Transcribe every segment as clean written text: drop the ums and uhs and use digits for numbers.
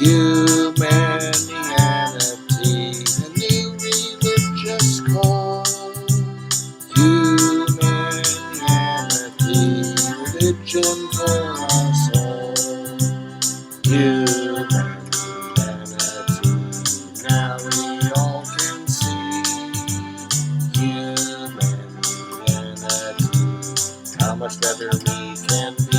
Humanianity, a new religious call. Humanity, religion for us all. Humanity, now we all can see. Humanity, how much better we can be.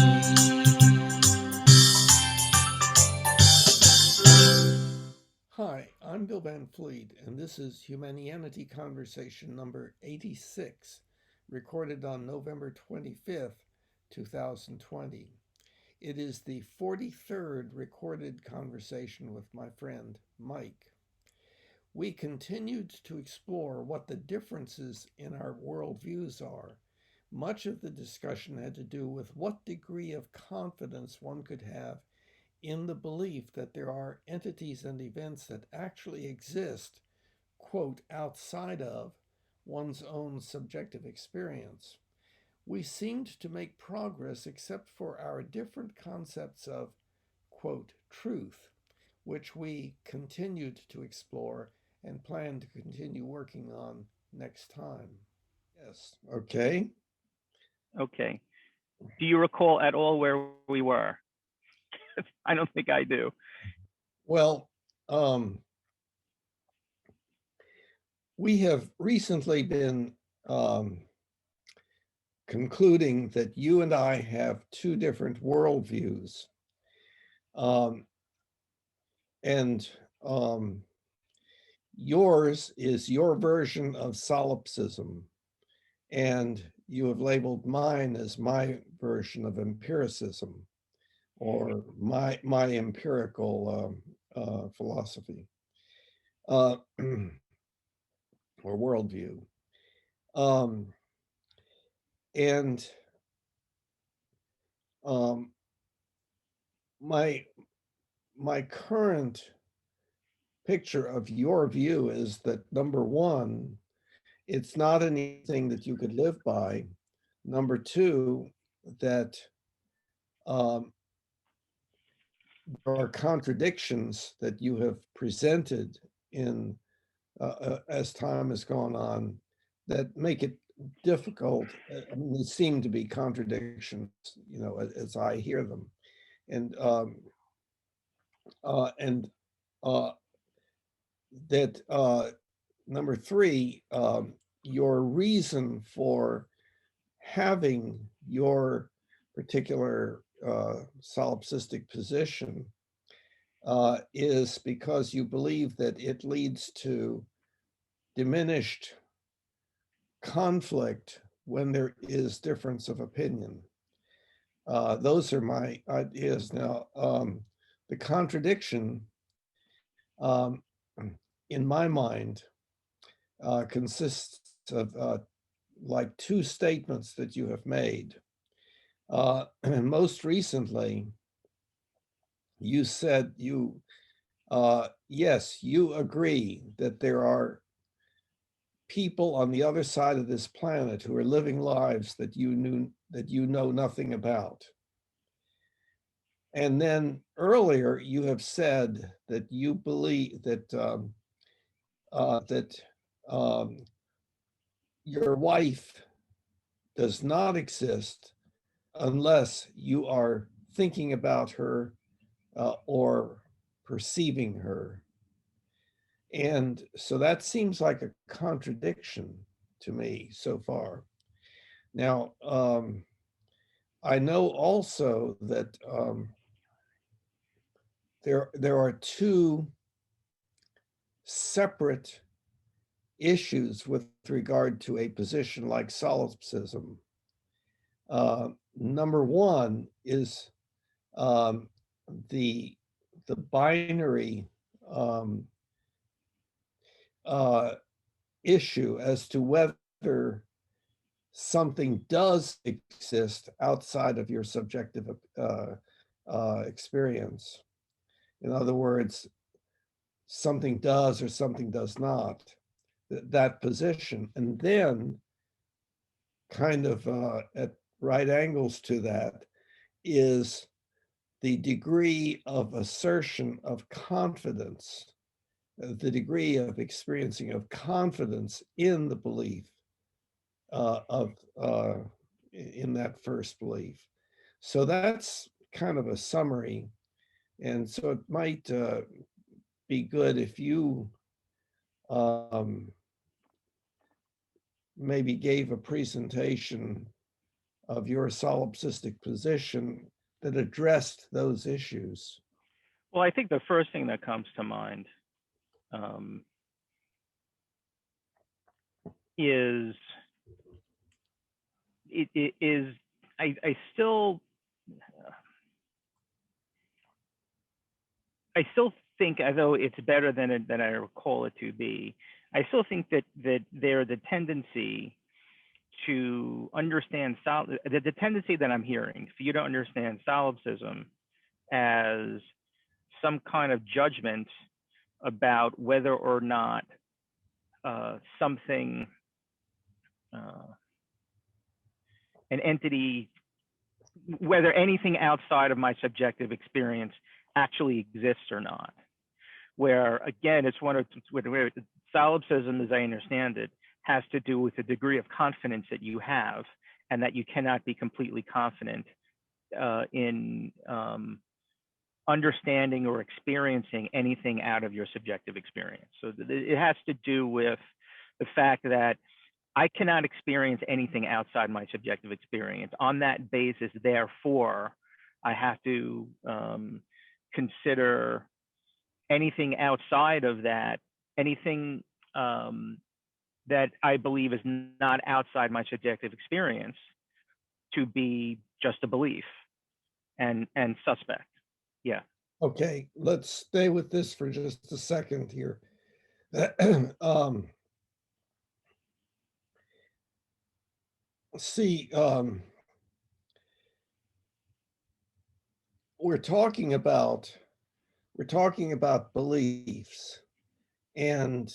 Hi, I'm Bill Van Fleet, and this is Humanianity Conversation number 86, recorded on November 25th, 2020. It is the 43rd recorded conversation with my friend Mike. We continued to explore what the differences in our worldviews are. Much of the discussion had to do with what degree of confidence one could have in the belief that there are entities and events that actually exist, quote, outside of one's own subjective experience. We seemed to make progress except for our different concepts of, quote, truth, which we continued to explore and plan to continue working on next time. Yes, okay. Okay. Do you recall at all where we were? I don't think I do. Well, we have recently been concluding that you and I have two different worldviews. Um, and yours is your version of solipsism, and you have labeled mine as my version of empiricism, or my empirical philosophy or worldview. Um, and um, my my current picture of your view is that number one, it's not anything that you could live by. Number two, that um, there are contradictions that you have presented in as time has gone on that make it difficult. I mean, they seem to be contradictions, as I hear them, and and that number three, your reason for having your particular solipsistic position is because you believe that it leads to diminished conflict when there is difference of opinion. Those are my ideas. Now, the contradiction, um, in my mind, consists of like two statements that you have made. And most recently, you said yes, you agree that there are people on the other side of this planet who are living lives that you know nothing about. And then earlier, you have said that you believe that um, your wife does not exist unless you are thinking about her or perceiving her. And so that seems like a contradiction to me so far. Now, I know also that there are two separate issues with regard to a position like solipsism. Number one is um, the the binary um, uh, issue as to whether something does exist outside of your subjective experience. In other words, something does or something does not. That position, and then kind of at right angles to that is the degree of assertion of confidence, the degree of experiencing of confidence in the belief in that first belief. So that's kind of a summary. And so it might be good if you maybe gave a presentation of your solipsistic position that addressed those issues. Well, I think the first thing that comes to mind is I still think, although it's better than I recall it to be, I still think that there's a tendency to understand the tendency that I'm hearing for you to understand solipsism as some kind of judgment about whether or not something, an entity, whether anything outside of my subjective experience actually exists or not. Where again, it's one of where solipsism, as I understand it, has to do with the degree of confidence that you have, and that you cannot be completely confident in understanding or experiencing anything out of your subjective experience. So it has to do with the fact that I cannot experience anything outside my subjective experience. On that basis, therefore, I have to consider anything outside of that, anything that I believe is not outside my subjective experience, to be just a belief and suspect. Yeah. Okay, let's stay with this for just a second here. See, we're talking about beliefs, and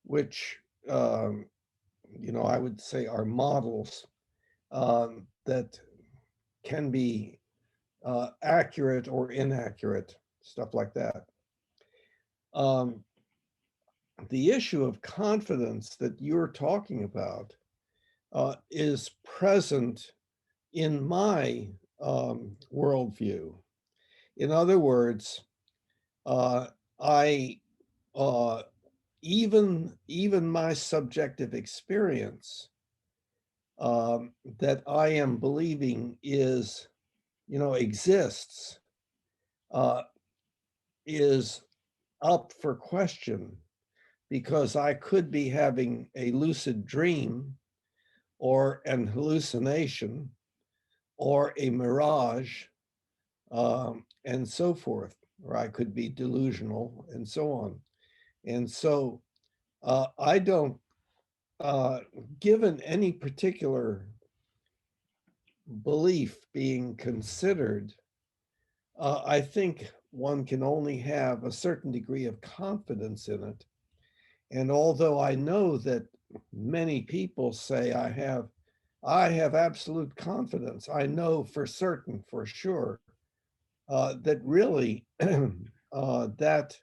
which I would say are models that can be accurate or inaccurate, stuff like that. The issue of confidence that you're talking about is present in my worldview. In other words, I even my subjective experience that I am believing exists is up for question, because I could be having a lucid dream or an hallucination or a mirage, and so forth, or I could be delusional and so on. And so I don't, given any particular belief being considered, I think one can only have a certain degree of confidence in it. And although I know that many people say I have absolute confidence, I know for certain, for sure, that really that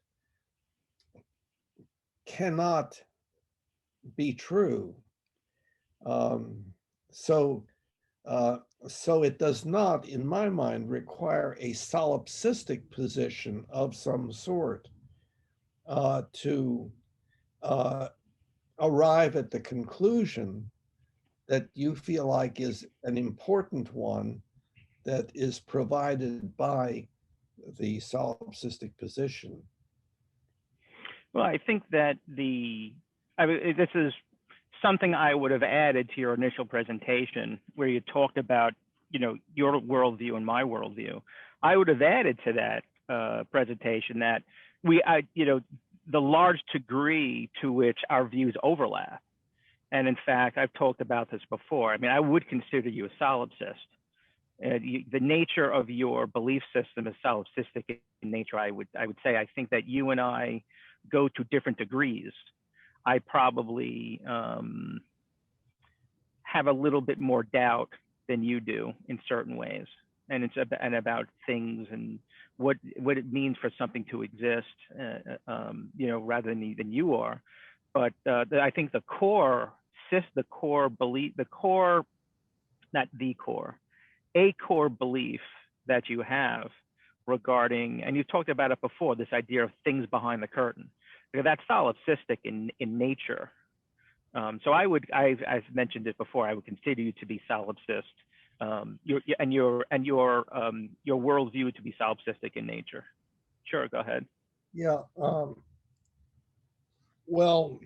cannot be true. So it does not, in my mind, require a solipsistic position of some sort to arrive at the conclusion that you feel like is an important one that is provided by the solipsistic position. Well, I think that this is something I would have added to your initial presentation, where you talked about, your worldview and my worldview. I would have added to that presentation that the large degree to which our views overlap. And in fact, I've talked about this before. I mean, I would consider you a solipsist. The nature of your belief system is solipsistic in nature. I would say I think that you and I go to different degrees. I probably have a little bit more doubt than you do in certain ways. and it's and about things and what it means for something to exist, rather than you are. But I think the core, the core belief, the core, not the core, a core belief that you have regarding, and you've talked about it before, this idea of things behind the curtain, because that's solipsistic in nature. So I've mentioned it before, I would consider you to be solipsist, your worldview to be solipsistic in nature. Sure, go ahead. Yeah. Well,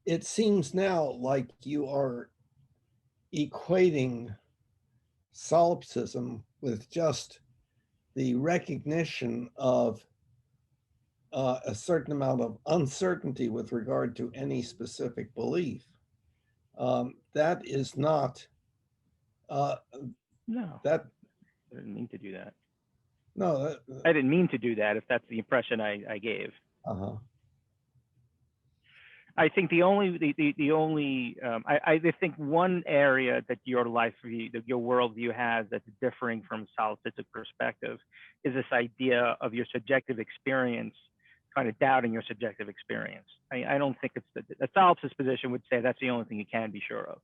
it seems now like you are equating solipsism with just the recognition of a certain amount of uncertainty with regard to any specific belief. That is not No, that. I didn't mean to do that. No, I didn't mean to do that, if that's the impression I gave. I think I think one area that your life view, that your worldview has, that's differing from solipsistic perspective, is this idea of your subjective experience, kind of doubting your subjective experience. I don't think it's a solipsist position would say that's the only thing you can be sure of.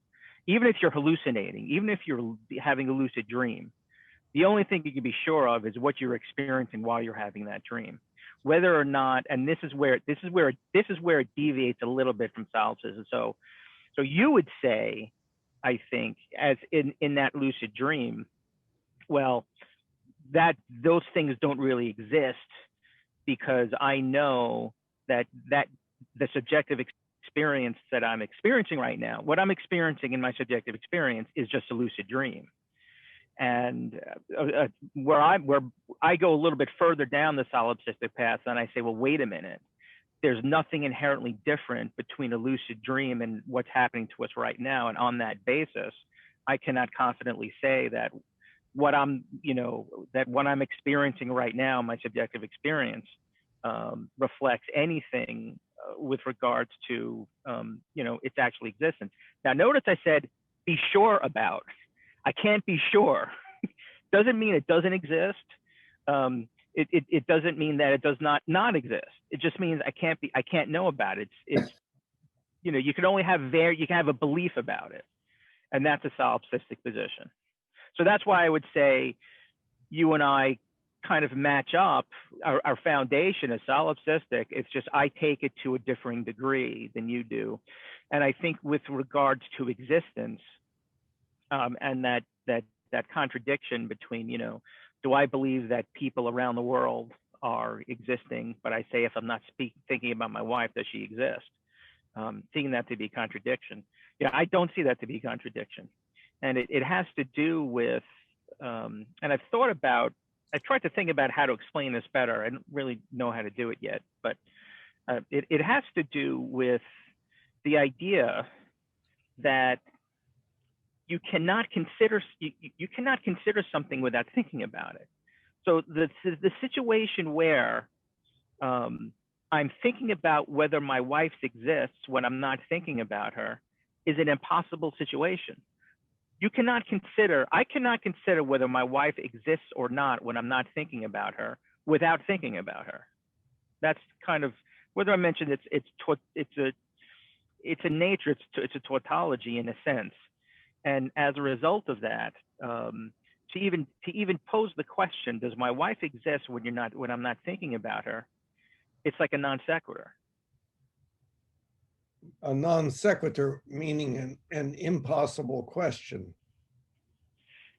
Even if you're hallucinating, even if you're having a lucid dream, the only thing you can be sure of is what you're experiencing while you're having that dream. Whether or not, and this is where it deviates a little bit from solipsism. So you would say, I think, as in that lucid dream, well, that those things don't really exist, because I know that the subjective experience that I'm experiencing right now, what I'm experiencing in my subjective experience, is just a lucid dream. And where I go a little bit further down the solipsistic path, and I say, well, wait a minute, there's nothing inherently different between a lucid dream and what's happening to us right now. And on that basis, I cannot confidently say that what I'm experiencing right now, my subjective experience, reflects anything with regards to its actual existence. Now, notice I said be sure about. I can't be sure. Doesn't mean it doesn't exist. It doesn't mean that it does not exist. It just means I can't know about it. It's you can only have you can have a belief about it, and that's a solipsistic position. So that's why I would say you and I kind of match up. Our foundation is solipsistic. It's just I take it to a differing degree than you do, and I think with regards to existence, and that contradiction between, do I believe that people around the world are existing, but I say if I'm not thinking about my wife, does she exist? Seeing that to be contradiction. Yeah, I don't see that to be contradiction. And it has to do with, and I've tried to think about how to explain this better. I don't really know how to do it yet, but it has to do with the idea that you cannot consider something without thinking about it. So the situation where I'm thinking about whether my wife exists when I'm not thinking about her is an impossible situation. I cannot consider whether my wife exists or not when I'm not thinking about her without thinking about her. That's kind of, whether I mentioned it's a nature, it's a tautology in a sense. And as a result of that, to even pose the question, does my wife exist when I'm not thinking about her? It's like a non sequitur. A non sequitur meaning an impossible question.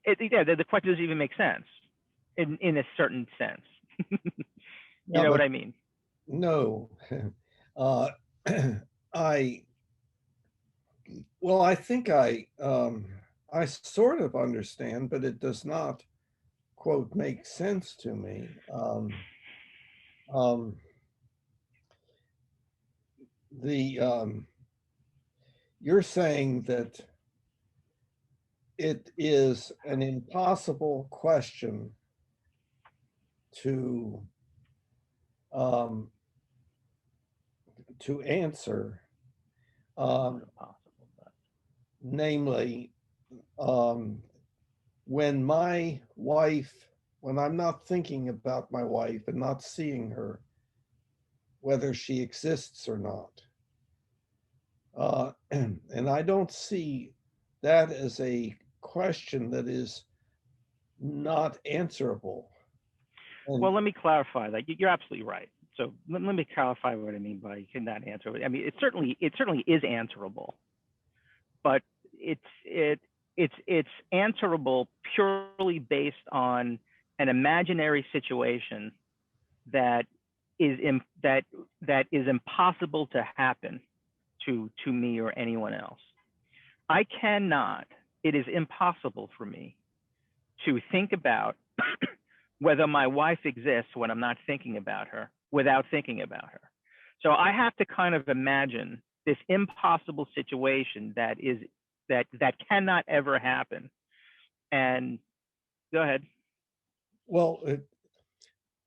The question doesn't even make sense in a certain sense. You know what I mean? No. I think I sort of understand, but it does not, quote, make sense to me. You're saying that it is an impossible question to answer, namely um, when my wife, when I'm not thinking about my wife and not seeing her, whether she exists or not. And I don't see that as a question that is not answerable. And Well, let me clarify that. You're absolutely right. So let me clarify what I mean by cannot answer. I mean, it certainly is answerable, but it's answerable purely based on an imaginary situation that is that is impossible to happen to me or anyone else. I cannot. It is impossible for me to think about whether my wife exists when I'm not thinking about her without thinking about her. So I have to kind of imagine this impossible situation that cannot ever happen. And go ahead. well,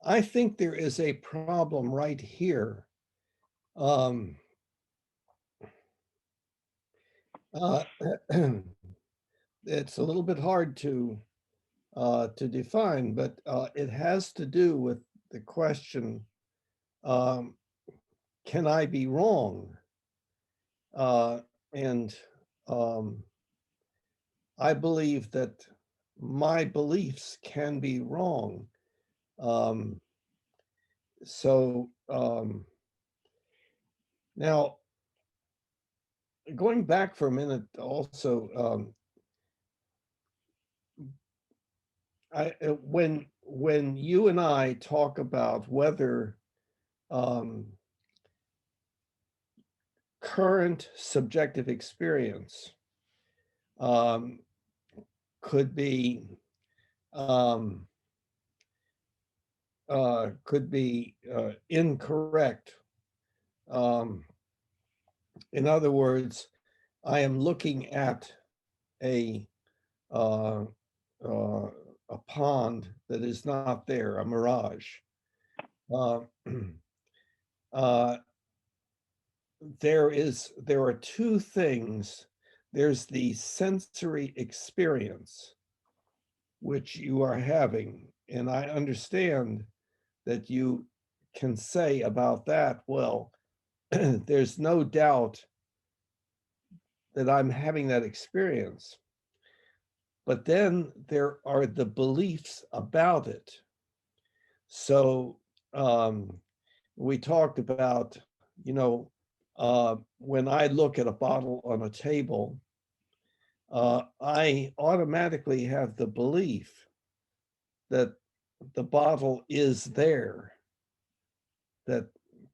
I think there is a problem right here. Um, uh, it's a little bit hard to define, but it has to do with the question: um, Can I be wrong? Uh, and um, I believe that my beliefs can be wrong. Um, so now, going back for a minute, also, when you and I talk about whether um, current subjective experience um, could be um, incorrect. Um, in other words, I am looking at a uh, uh, a pond that is not there, a mirage. Uh, uh, there are two things. There's the sensory experience which you are having, and I understand that you can say about that, well, there's no doubt that I'm having that experience. But then there are the beliefs about it. So we talked about, you know, when I look at a bottle on a table, I automatically have the belief that the bottle is there, that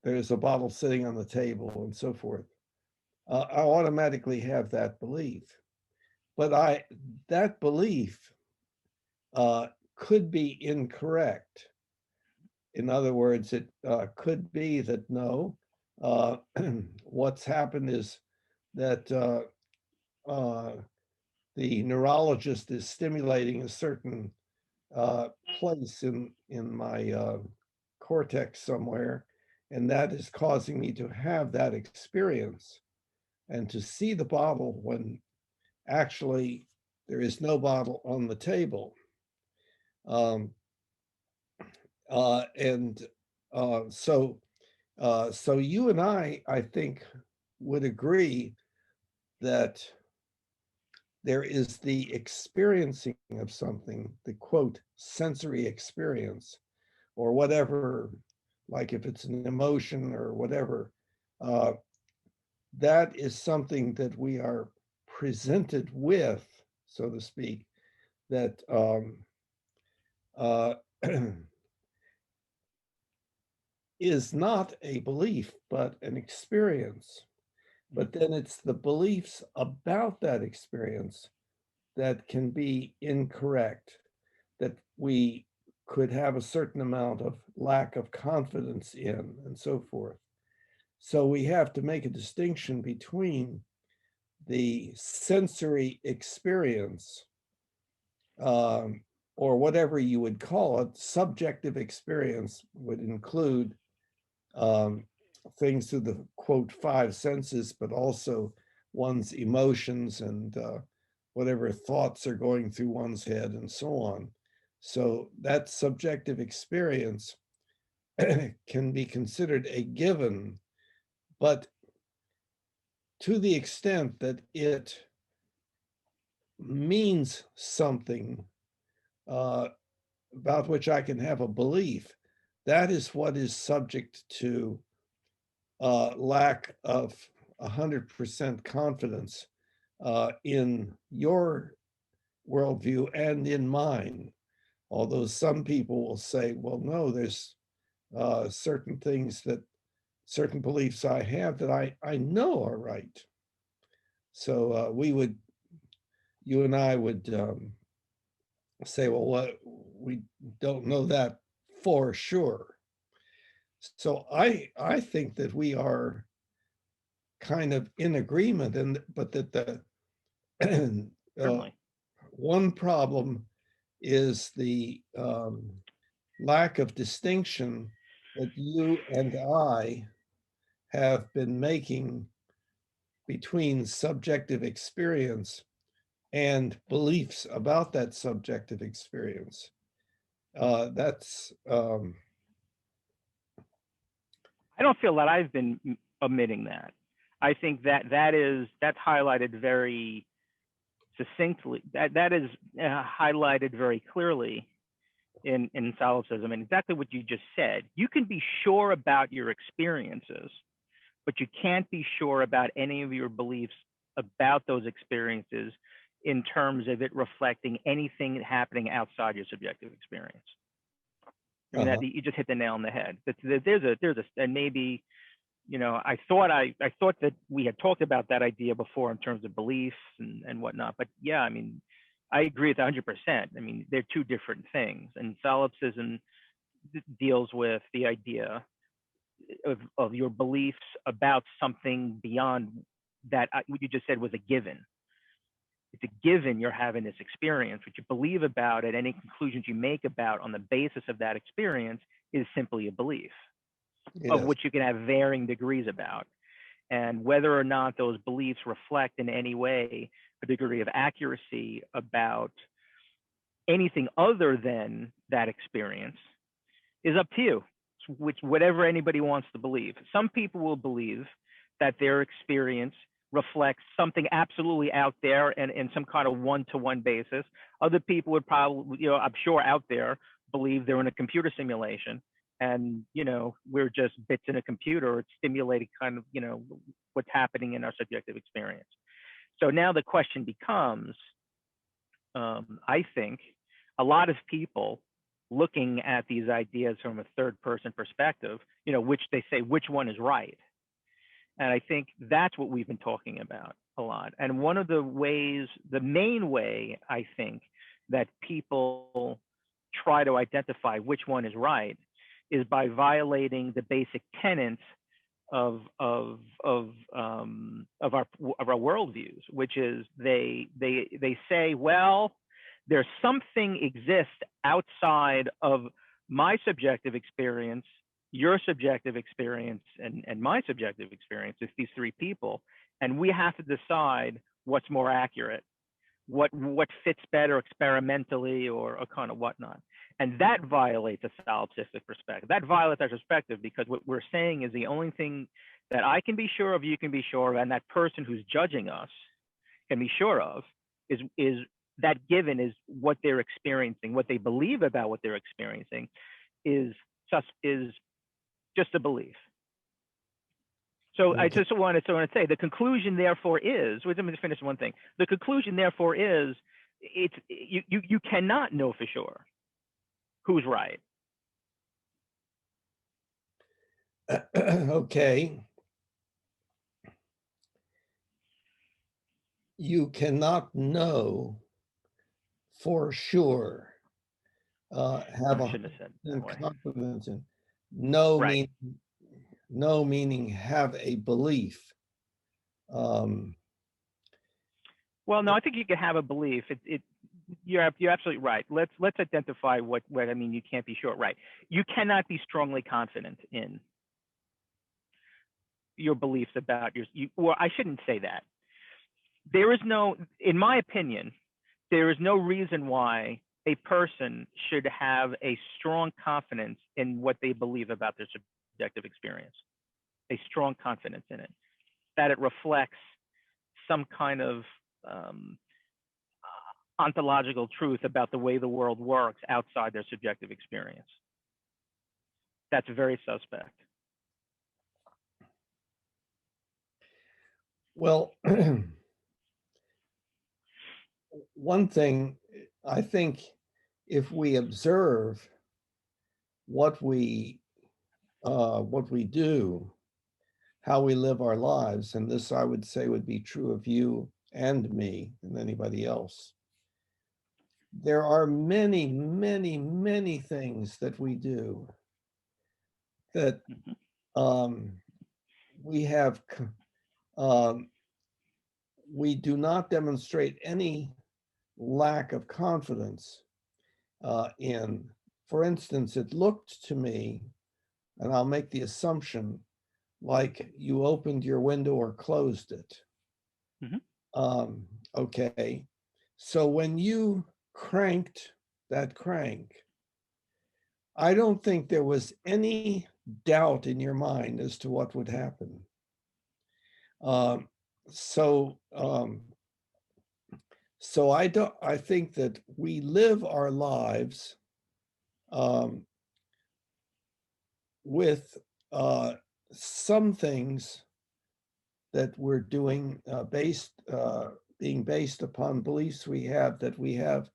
there's a bottle sitting on the table and so forth. I automatically have that belief. But that belief uh, could be incorrect. In other words, it could be that no, uh, what's happened is that uh, the neurologist is stimulating a certain uh, place in my cortex somewhere, and that is causing me to have that experience and to see the bottle when actually there is no bottle on the table. Um, and so so you and I think, would agree that there is the experiencing of something, the quote, sensory experience, or whatever, like if it's an emotion or whatever, uh, that is something that we are presented with, so to speak, that uh, is not a belief, but an experience. But then it's the beliefs about that experience that can be incorrect, that we could have a certain amount of lack of confidence in, and so forth. So we have to make a distinction between the sensory experience, um, or whatever you would call it. Subjective experience would include um, things through the quote five senses, but also one's emotions and whatever thoughts are going through one's head and so on. So that subjective experience can be considered a given, but to the extent that it means something about which I can have a belief, that is what is subject to lack of 100% confidence in your worldview and in mine. Although some people will say, well, no, there's certain things that, certain beliefs I have that I know are right. So you and I would say, well, what, we don't know that for sure. So I think that we are kind of in agreement, but that the one problem is the lack of distinction that you and I have been making between subjective experience and beliefs about that subjective experience. That's I don't feel that I've been omitting that. I think that's highlighted very succinctly. That is highlighted very clearly in solipsism, and exactly what you just said. You can be sure about your experiences, but you can't be sure about any of your beliefs about those experiences in terms of it reflecting anything happening outside your subjective experience. I mean, you just hit the nail on the head. And maybe, you know, I thought that we had talked about that idea before in terms of beliefs and whatnot. But yeah, I mean, I agree with 100%. I mean, they're two different things. And solipsism deals with the idea of your beliefs about something beyond that. What you just said was a given. It's a given you're having this experience. What you believe about it, any conclusions you make about on the basis of that experience is simply a belief, of which you can have varying degrees about. And whether or not those beliefs reflect in any way a degree of accuracy about anything other than that experience is up to you, which whatever anybody wants to believe. Some people will believe that their experience reflects something absolutely out there and in some kind of one-to-one basis. Other people would probably, you know, I'm sure out there, believe they're in a computer simulation and, you know, we're just bits in a computer. It's stimulating kind of, you know, what's happening in our subjective experience. So now the question becomes, I think, a lot of people looking at these ideas from a third-person perspective, you know, which they say, which one is right? And I think that's what we've been talking about a lot. And one of the ways, the main way, I think, that people try to identify which one is right is by violating the basic tenets of our worldviews, which is they say, well, there's something exists outside of my subjective experience, your subjective experience, and my subjective experience. It's these three people, and we have to decide what's more accurate, what fits better experimentally or kind of whatnot. And that violates a solipsistic perspective. That violates our perspective because what we're saying is the only thing that I can be sure of, you can be sure of, and that person who's judging us can be sure of is that given is what they're experiencing, what they believe about what they're experiencing is just a belief. So I just wanted to say the conclusion therefore is, let me finish one thing. The conclusion therefore is you cannot know for sure who's right. Okay. You cannot know for sure. Have a confidence in. No, right. No meaning have a belief. Well, no, I think you can have a belief. You're absolutely right. Let's identify what I mean. You can't be sure, right? You cannot be strongly confident in your beliefs about or I shouldn't say that. there is no, in my opinion, there is no reason why a person should have a strong confidence in what they believe about their subjective experience, a strong confidence in it, that it reflects some kind of ontological truth about the way the world works outside their subjective experience. That's very suspect. Well, one thing, I think if we observe what we do, how we live our lives, and this I would say would be true of you and me and anybody else. There are many, many, many things that we do that we have, we do not demonstrate any lack of confidence in. For instance, it looked to me, and I'll make the assumption, like you opened your window or closed it. Okay, so when you cranked that crank, I don't think there was any doubt in your mind as to what would happen. So I think that we live our lives with some things that we're doing being based upon beliefs we have, that we have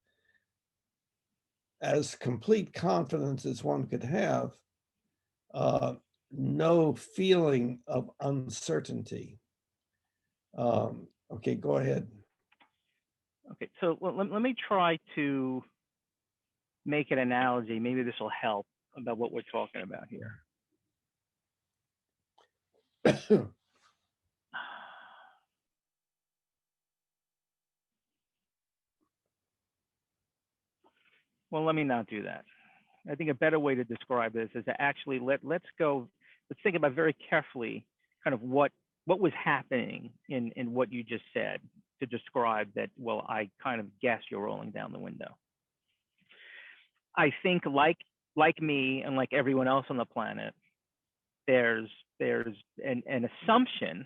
as complete confidence as one could have, no feeling of uncertainty. Okay, go ahead. Okay, so let me try to make an analogy. Maybe this will help about what we're talking about here. Well, let me not do that. I think a better way to describe this is to actually let's think about very carefully kind of what was happening in what you just said to describe that, well, I kind of guess you're rolling down the window. I think like me and like everyone else on the planet, there's an assumption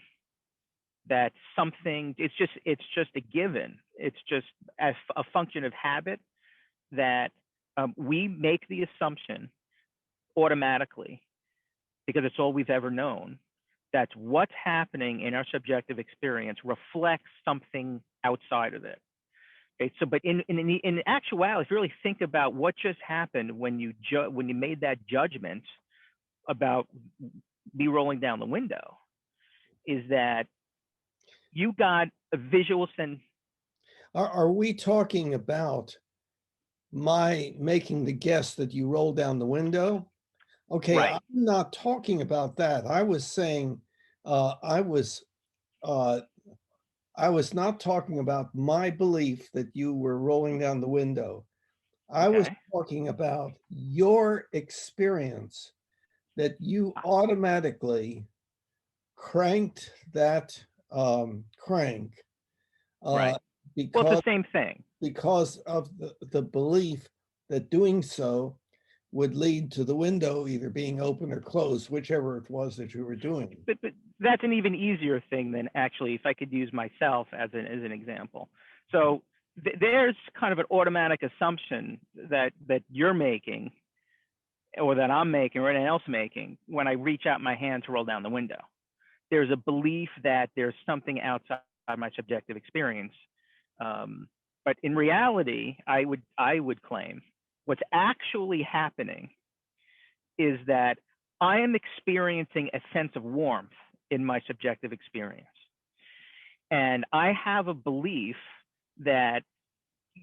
that something, it's just a given. It's just as a function of habit that we make the assumption automatically, because it's all we've ever known, that what's happening in our subjective experience reflects something outside of it. Okay, so but in actuality, if you really think about what just happened when you made that judgment about me rolling down the window, is that you got a visual sense. Are we talking about my making the guess that you rolled down the window? Okay, right. I'm not talking about that. I was saying, I was not talking about my belief that you were rolling down the window. I was talking about your experience that you automatically cranked that crank. Right. Because, well, it's the same thing. Because of the belief that doing so would lead to the window either being open or closed, whichever it was that you were doing. But that's an even easier thing than actually, if I could use myself as an example. So there's kind of an automatic assumption that you're making, or that I'm making, or anyone else making, when I reach out my hand to roll down the window. There's a belief that there's something outside my subjective experience. But in reality, I would claim what's actually happening is that I am experiencing a sense of warmth in my subjective experience. And I have a belief that,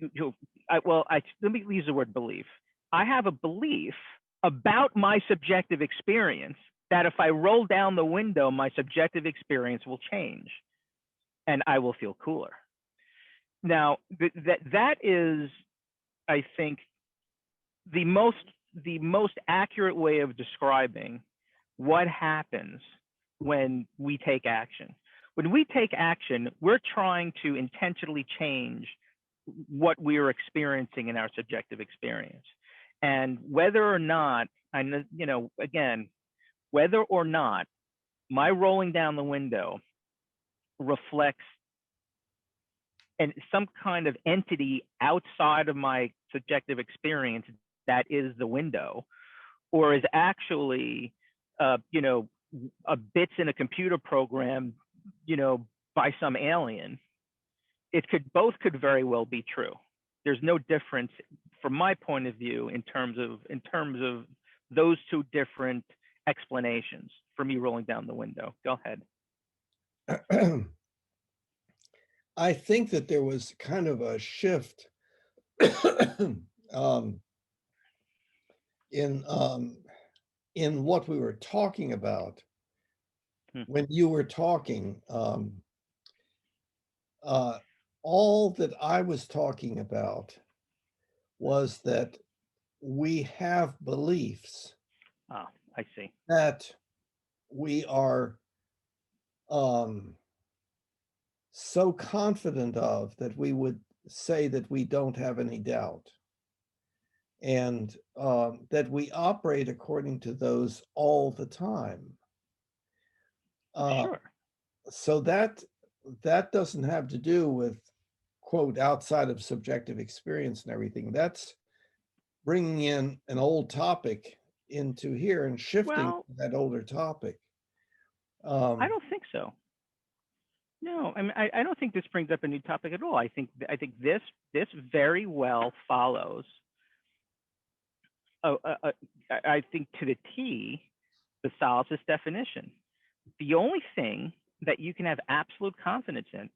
let me use the word belief. I have a belief about my subjective experience that if I roll down the window, my subjective experience will change and I will feel cooler. Now, that is, I think, the most accurate way of describing what happens when we take action, When we take action, we're trying to intentionally change what we are experiencing in our subjective experience. And whether or not, again, whether or not my rolling down the window reflects some kind of entity outside of my subjective experience that is the window, or is actually, a bits in a computer program, by some alien, both could very well be true. There's no difference from my point of view in terms of those two different explanations for me rolling down the window. Go ahead. I think that there was kind of a shift in what we were talking about when you were talking. All that I was talking about was that we have beliefs. Oh, I see. That we are so confident of that we would say that we don't have any doubt, and that we operate according to those all the time. Sure. So that doesn't have to do with, quote, outside of subjective experience and everything. That's bringing in an old topic into here and shifting that older topic. I don't think so. No, I mean, I don't think this brings up a new topic at all. I think this very well follows. I think to the T, the solipsist definition. The only thing that you can have absolute confidence in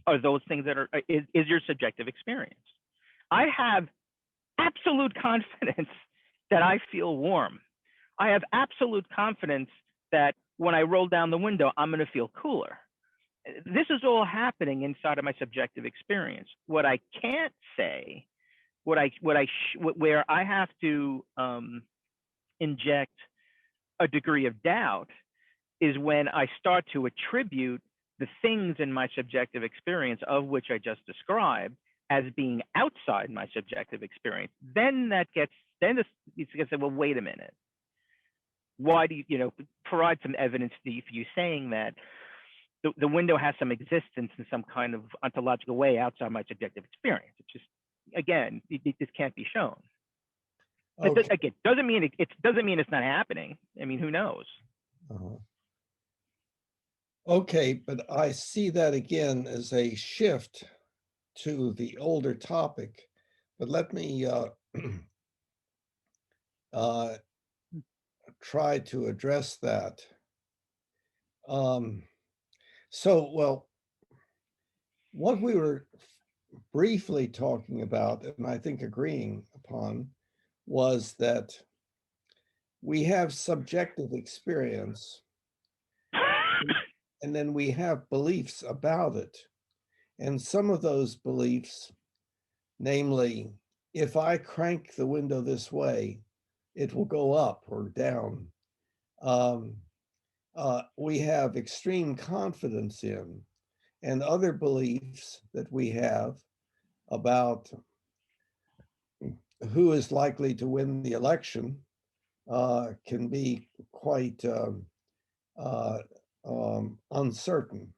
are those things that is your subjective experience. I have absolute confidence that I feel warm. I have absolute confidence that when I roll down the window, I'm going to feel cooler. This is all happening inside of my subjective experience. What I can't say, where I have to inject a degree of doubt, is when I start to attribute the things in my subjective experience, of which I just described, as being outside my subjective experience. Then you can say, well, wait a minute. Why do you, provide some evidence for you saying that the window has some existence in some kind of ontological way outside my subjective experience? It's just, again, this can't be shown. Okay. It doesn't mean it's not happening. I mean, who knows? Okay, but I see that again as a shift to the older topic. But let me try to address that. Well, what we were briefly talking about, and I think agreeing upon, was that we have subjective experience, and then we have beliefs about it. And some of those beliefs, namely, if I crank the window this way, it will go up or down. We have extreme confidence in, and other beliefs that we have about who is likely to win the election can be quite uncertain.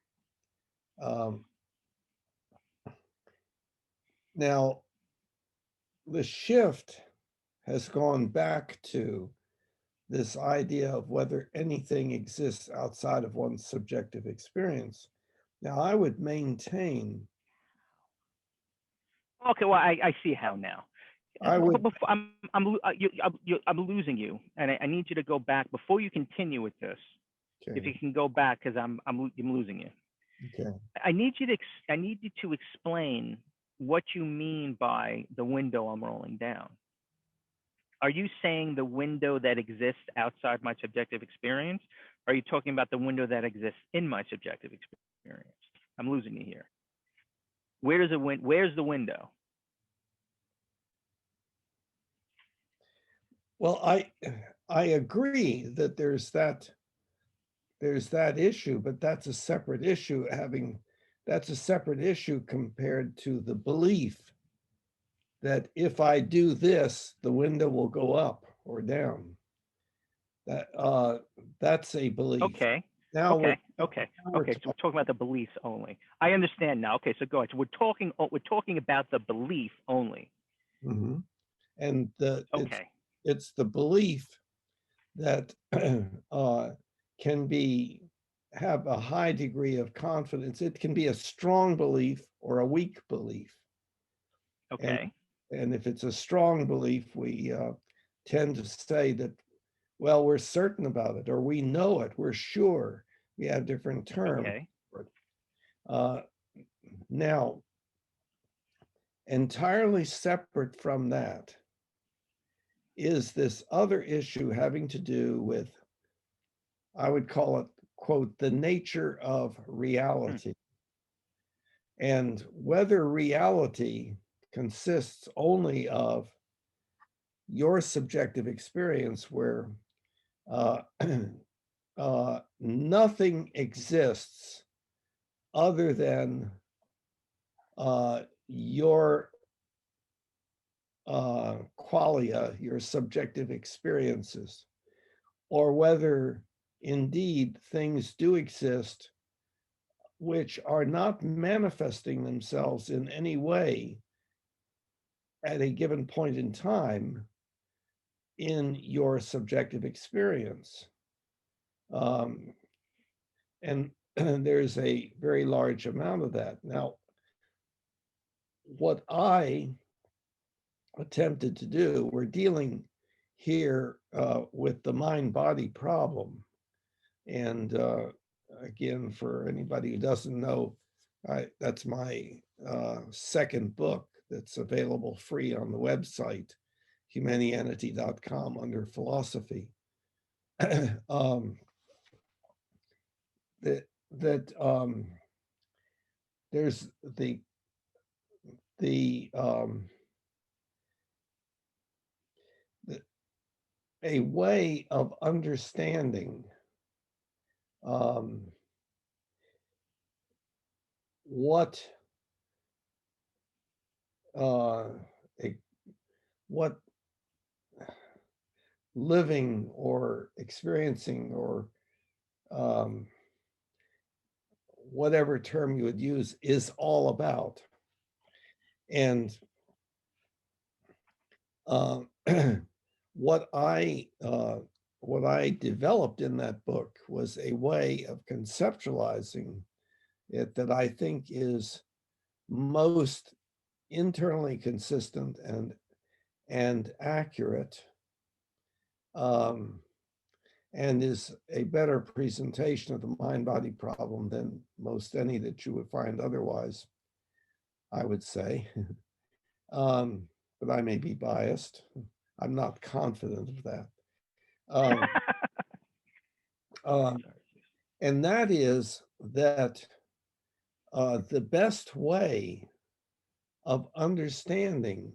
Now, the shift has gone back to this idea of whether anything exists outside of one's subjective experience. Now, I would maintain. Okay, well, I see how now. I'm losing you, and I need you to go back before you continue with this. Okay. If you can go back, because I'm losing you. Okay. I need you to explain what you mean by the window I'm rolling down. Are you saying the window that exists outside my subjective experience? Or are you talking about the window that exists in my subjective experience? I'm losing you here. Where's the window? Well, I agree that there's that there's that issue, but that's a separate issue. That's a separate issue compared to the belief that if I do this, the window will go up or down. That's a belief. Okay. Now Okay. we're Okay. Okay. So we're talking about the beliefs only. I understand now. Okay. So go ahead. So we're talking about the belief only. Mhm. And Okay. it's the belief that can have a high degree of confidence. It can be a strong belief or a weak belief. And Okay. and if it's a strong belief, we tend to say that, well, we're certain about it, or we know it, we're sure. We have different terms Okay. for it. Now, entirely separate from that is this other issue having to do with, I would call it, quote, the nature of reality. And whether reality consists only of your subjective experience where uh, nothing exists other than your qualia, your subjective experiences, or whether indeed things do exist which are not manifesting themselves in any way at a given point in time in your subjective experience. And there's a very large amount of that. Now, what I attempted to do, we're dealing here with the mind-body problem. And again, for anybody who doesn't know, that's my second book that's available free on the website, humanianity.com, under philosophy. There's a way of understanding what living or experiencing or whatever term you would use is all about. And what I developed in that book was a way of conceptualizing it that I think is most internally consistent and accurate, and is a better presentation of the mind-body problem than most any that you would find otherwise, I would say. But I may be biased. I'm not confident of that. And that is that the best way of understanding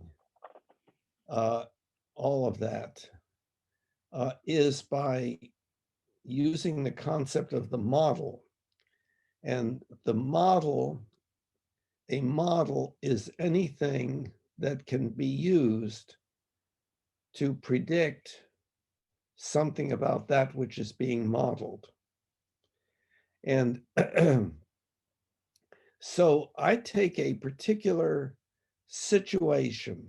all of that is by using the concept of the model. And the model, a model is anything that can be used to predict something about that which is being modeled. And so I take a particular situation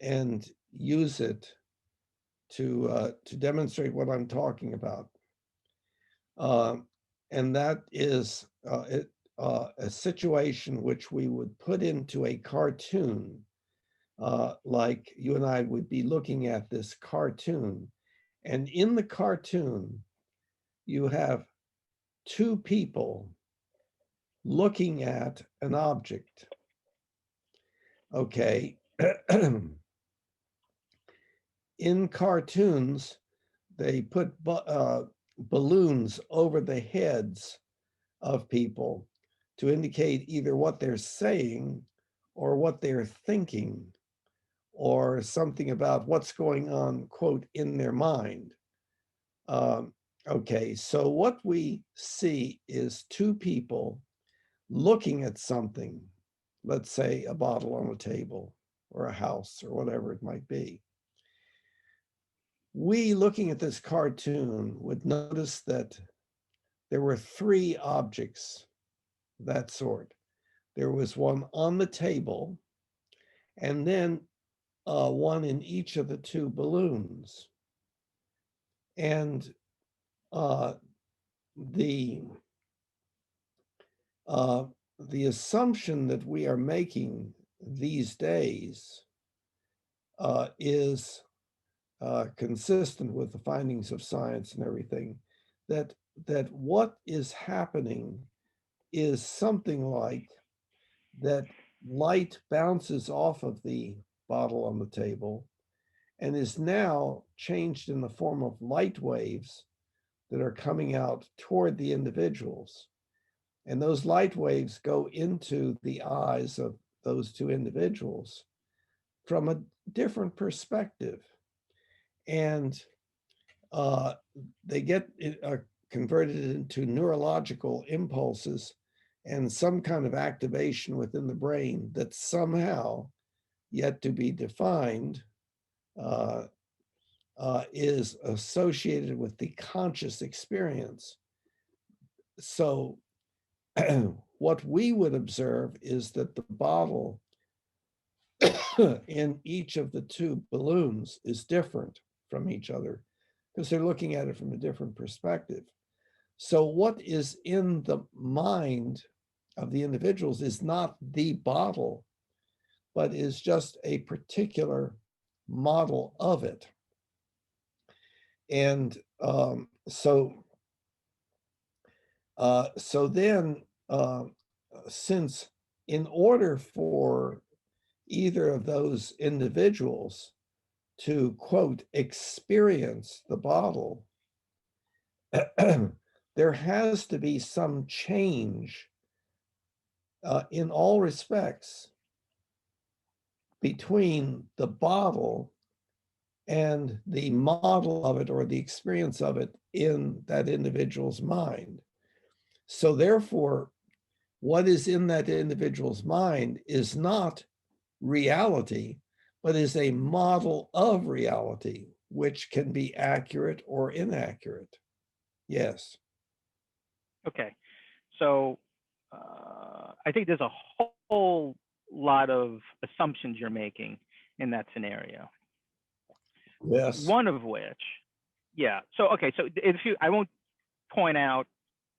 and use it to demonstrate what I'm talking about. And that is a situation which we would put into a cartoon, like you and I would be looking at this cartoon. And in the cartoon, you have two people looking at an object. Okay. In cartoons, they put balloons over the heads of people to indicate either what they're saying or what they're thinking or something about what's going on, quote, in their mind. Okay, so what we see is two people looking at something, let's say a bottle on a table or a house or whatever it might be. We, looking at this cartoon, would notice that there were three objects of that sort. There was one on the table, and then one in each of the two balloons. And uh, the the assumption that we are making these days is consistent with the findings of science and everything, that what is happening is something like that light bounces off of the bottle on the table and is now changed in the form of light waves that are coming out toward the individuals. And those light waves go into the eyes of those two individuals from a different perspective. And they get converted into neurological impulses and some kind of activation within the brain that somehow, yet to be defined, is associated with the conscious experience. So what we would observe is that the bottle in each of the two balloons is different from each other because they're looking at it from a different perspective. So what is in the mind of the individuals is not the bottle, but is just a particular model of it. And so then, since in order for either of those individuals to, quote, experience the bottle, there has to be some change in all respects between the bottle and the model of it or the experience of it in that individual's mind. So therefore, what is in that individual's mind is not reality, but is a model of reality, which can be accurate or inaccurate. Yes. Okay. So I think there's a whole lot of assumptions you're making in that scenario. Yes. One of which, yeah. So, okay. So I won't point out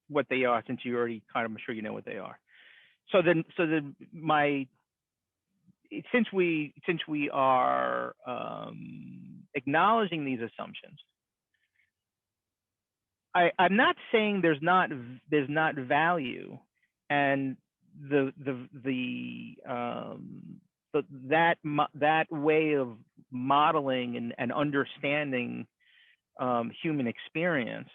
what they are since you already I'm sure you know what they are. Since we are acknowledging these assumptions, I'm not saying there's not value, and that way of modeling and understanding human experience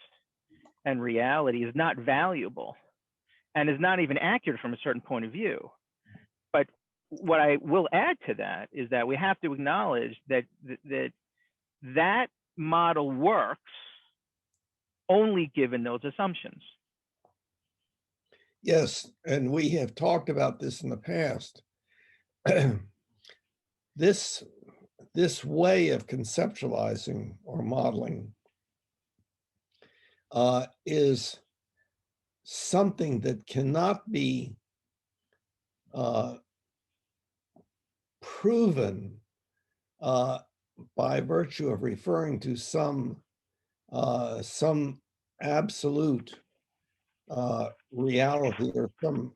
and reality is not valuable and is not even accurate from a certain point of view. But what I will add to that is that we have to acknowledge that that model works only given those assumptions. Yes, and we have talked about this in the past. This way of conceptualizing or modeling is something that cannot be proven by virtue of referring to some absolute reality or some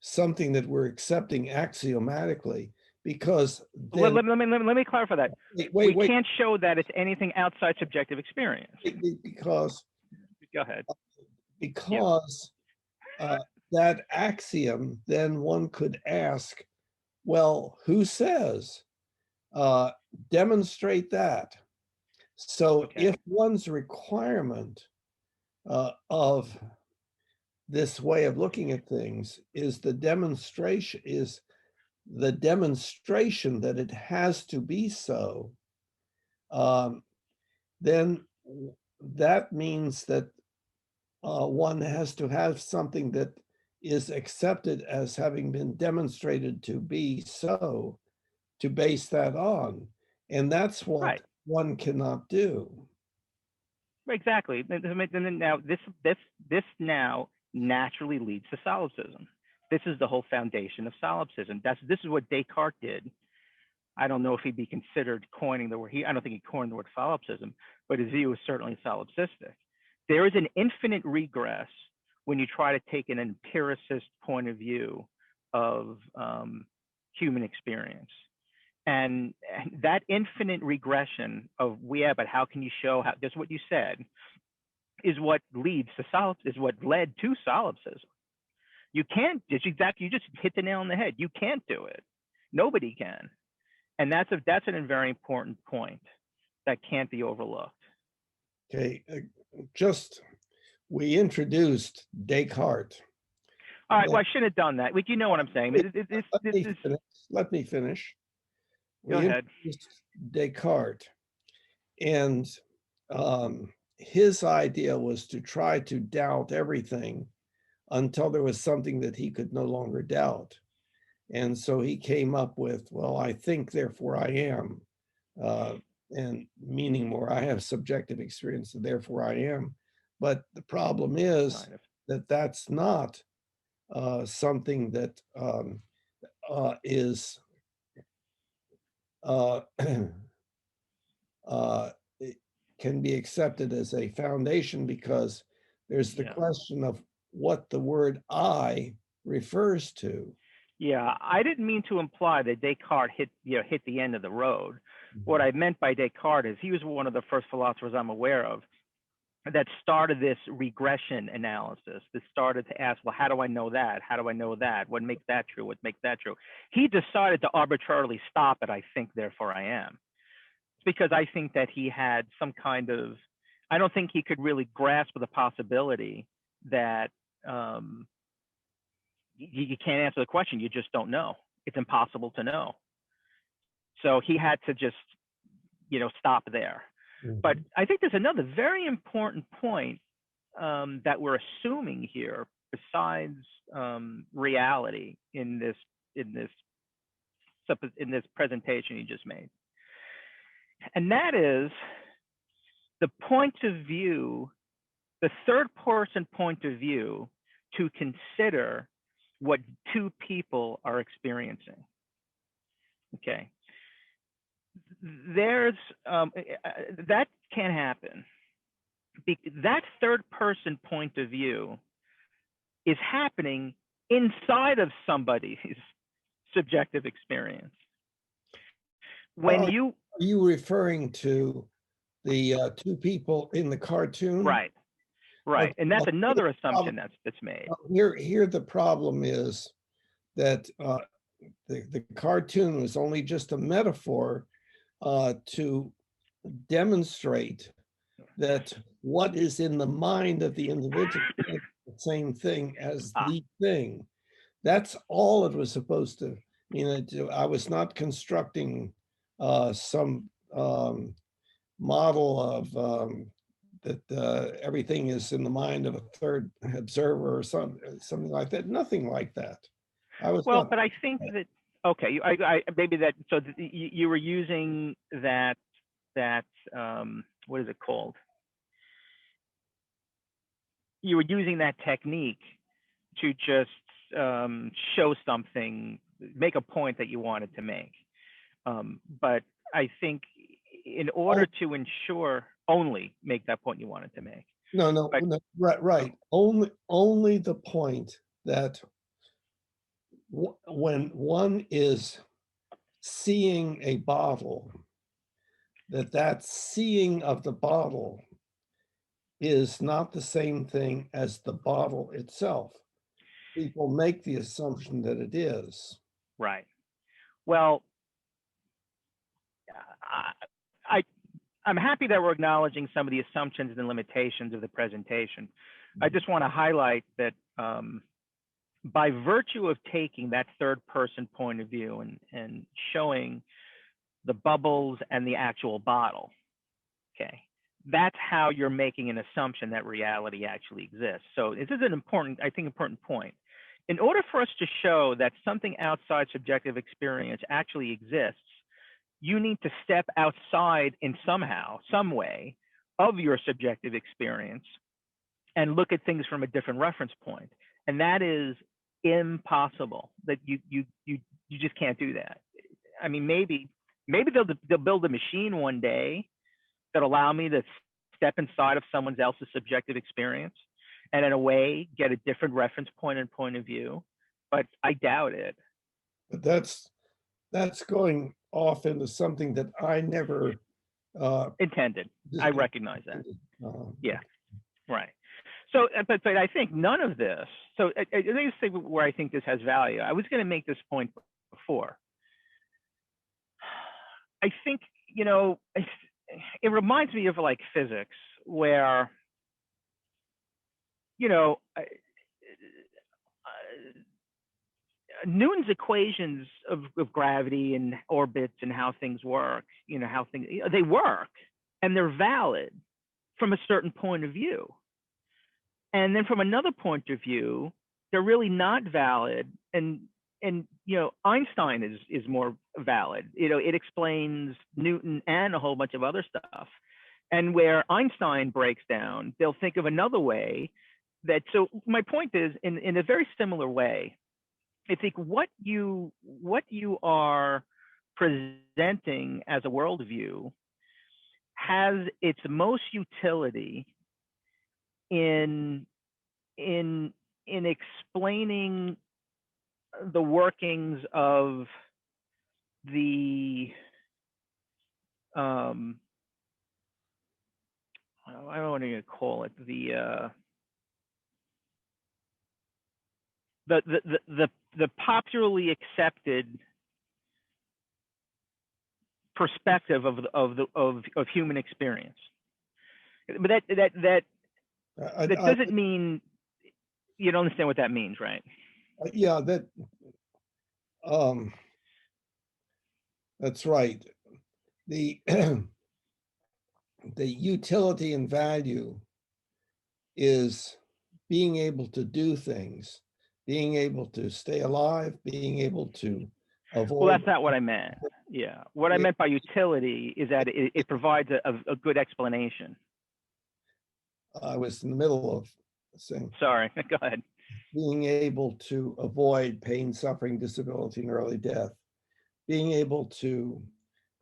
something that we're accepting axiomatically, because then let me clarify that. wait, we can't show that it's anything outside subjective experience. Because go ahead. Because that axiom, then one could ask, well, who says? Demonstrate that. So if one's requirement of this way of looking at things is the demonstration, is the demonstration that it has to be so, then that means that one has to have something that is accepted as having been demonstrated to be so, to base that on. And that's what Right. one cannot do. Exactly. And now this now naturally leads to solipsism. This is the whole foundation of solipsism. This is what Descartes did. I don't know if he'd be considered coining the word. I don't think he coined the word solipsism, but his view is certainly solipsistic. There is an infinite regress when you try to take an empiricist point of view of human experience. And that infinite regression of but how can you show how, just what you said, is what leads to is what led to solipsism. You can't, you just hit the nail on the head. You can't do it. Nobody can. And that's a very important point that can't be overlooked. Okay, we introduced Descartes. All right, well, I shouldn't have done that. You know what I'm saying. Let me finish. Go ahead. Introduced Descartes, and his idea was to try to doubt everything until there was something that he could no longer doubt. And so he came up with, well, I think, therefore I am, and meaning more, I have subjective experience, and therefore I am. But the problem is that that's not something that is it can be accepted as a foundation, because there's the question of what the word I refers to. Yeah, I didn't mean to imply that Descartes hit the end of the road. What I meant by Descartes is he was one of the first philosophers I'm aware of that started this regression analysis, that started to ask, well, how do I know that? How do I know that? What makes that true? What makes that true? He decided to arbitrarily stop at I think, therefore I am. It's because I think that he had some kind of, I don't think he could really grasp the possibility that you can't answer the question. You just don't know. It's impossible to know. So he had to just, stop there. But I think there's another very important point that we're assuming here, besides reality, in this presentation you just made, and that is the point of view, the third-person point of view, to consider what two people are experiencing. Okay. There's that can't happen. That third person point of view is happening inside of somebody's subjective experience. When are you referring to the two people in the cartoon? Right. Okay. And that's another assumption that's made. Here the problem is that the cartoon was only just a metaphor to demonstrate that what is in the mind of the individual is the same thing as the thing. That's all it was supposed to mean. I was not constructing some model of that everything is in the mind of a third observer or something like that. Nothing like that. But I think that, okay, I maybe that, so you were using that what is it called? You were using that technique to just show something, make a point that you wanted to make. But I think in order to ensure, only make that point you wanted to make. No, right. Only the point that when one is seeing a bottle, that seeing of the bottle is not the same thing as the bottle itself. People make the assumption that it is. Right. Well, I'm happy that we're acknowledging some of the assumptions and limitations of the presentation. I just want to highlight that by virtue of taking that third person point of view and showing the bubbles and the actual bottle, okay, that's how you're making an assumption that reality actually exists. So this is an important, I think, important point. In order for us to show that something outside subjective experience actually exists, you need to step outside in somehow, some way, of your subjective experience and look at things from a different reference point. And that is impossible. That you just can't do that. I mean, maybe they'll build a machine one day that allow me to step inside of someone else's subjective experience and in a way get a different reference point and point of view, but I doubt it. But that's going off into something that I never intended. I recognize that. Yeah, right. So, but I think none of this. So, let me say where I think this has value. I was going to make this point before. I think, you know, it reminds me of like physics, where, you know, Newton's equations of gravity and orbits and how things work, you know, how things, they work and they're valid from a certain point of view. And then from another point of view, they're really not valid. And you know, Einstein is more valid. You know, it explains Newton and a whole bunch of other stuff. And where Einstein breaks down, they'll think of another way that, so my point is, in a very similar way, I think what you are presenting as a worldview has its most utility in explaining the workings of the I don't know what to call it, the popularly accepted perspective of human experience. But that doesn't mean you don't understand what that means, right? Yeah, that's right. The the utility and value is being able to do things, being able to stay alive, being able to avoid. Well, that's not what I meant. Yeah, what I meant by utility is that it provides a good explanation. I was in the middle of saying. Sorry, go ahead. Being able to avoid pain, suffering, disability, and early death, being able to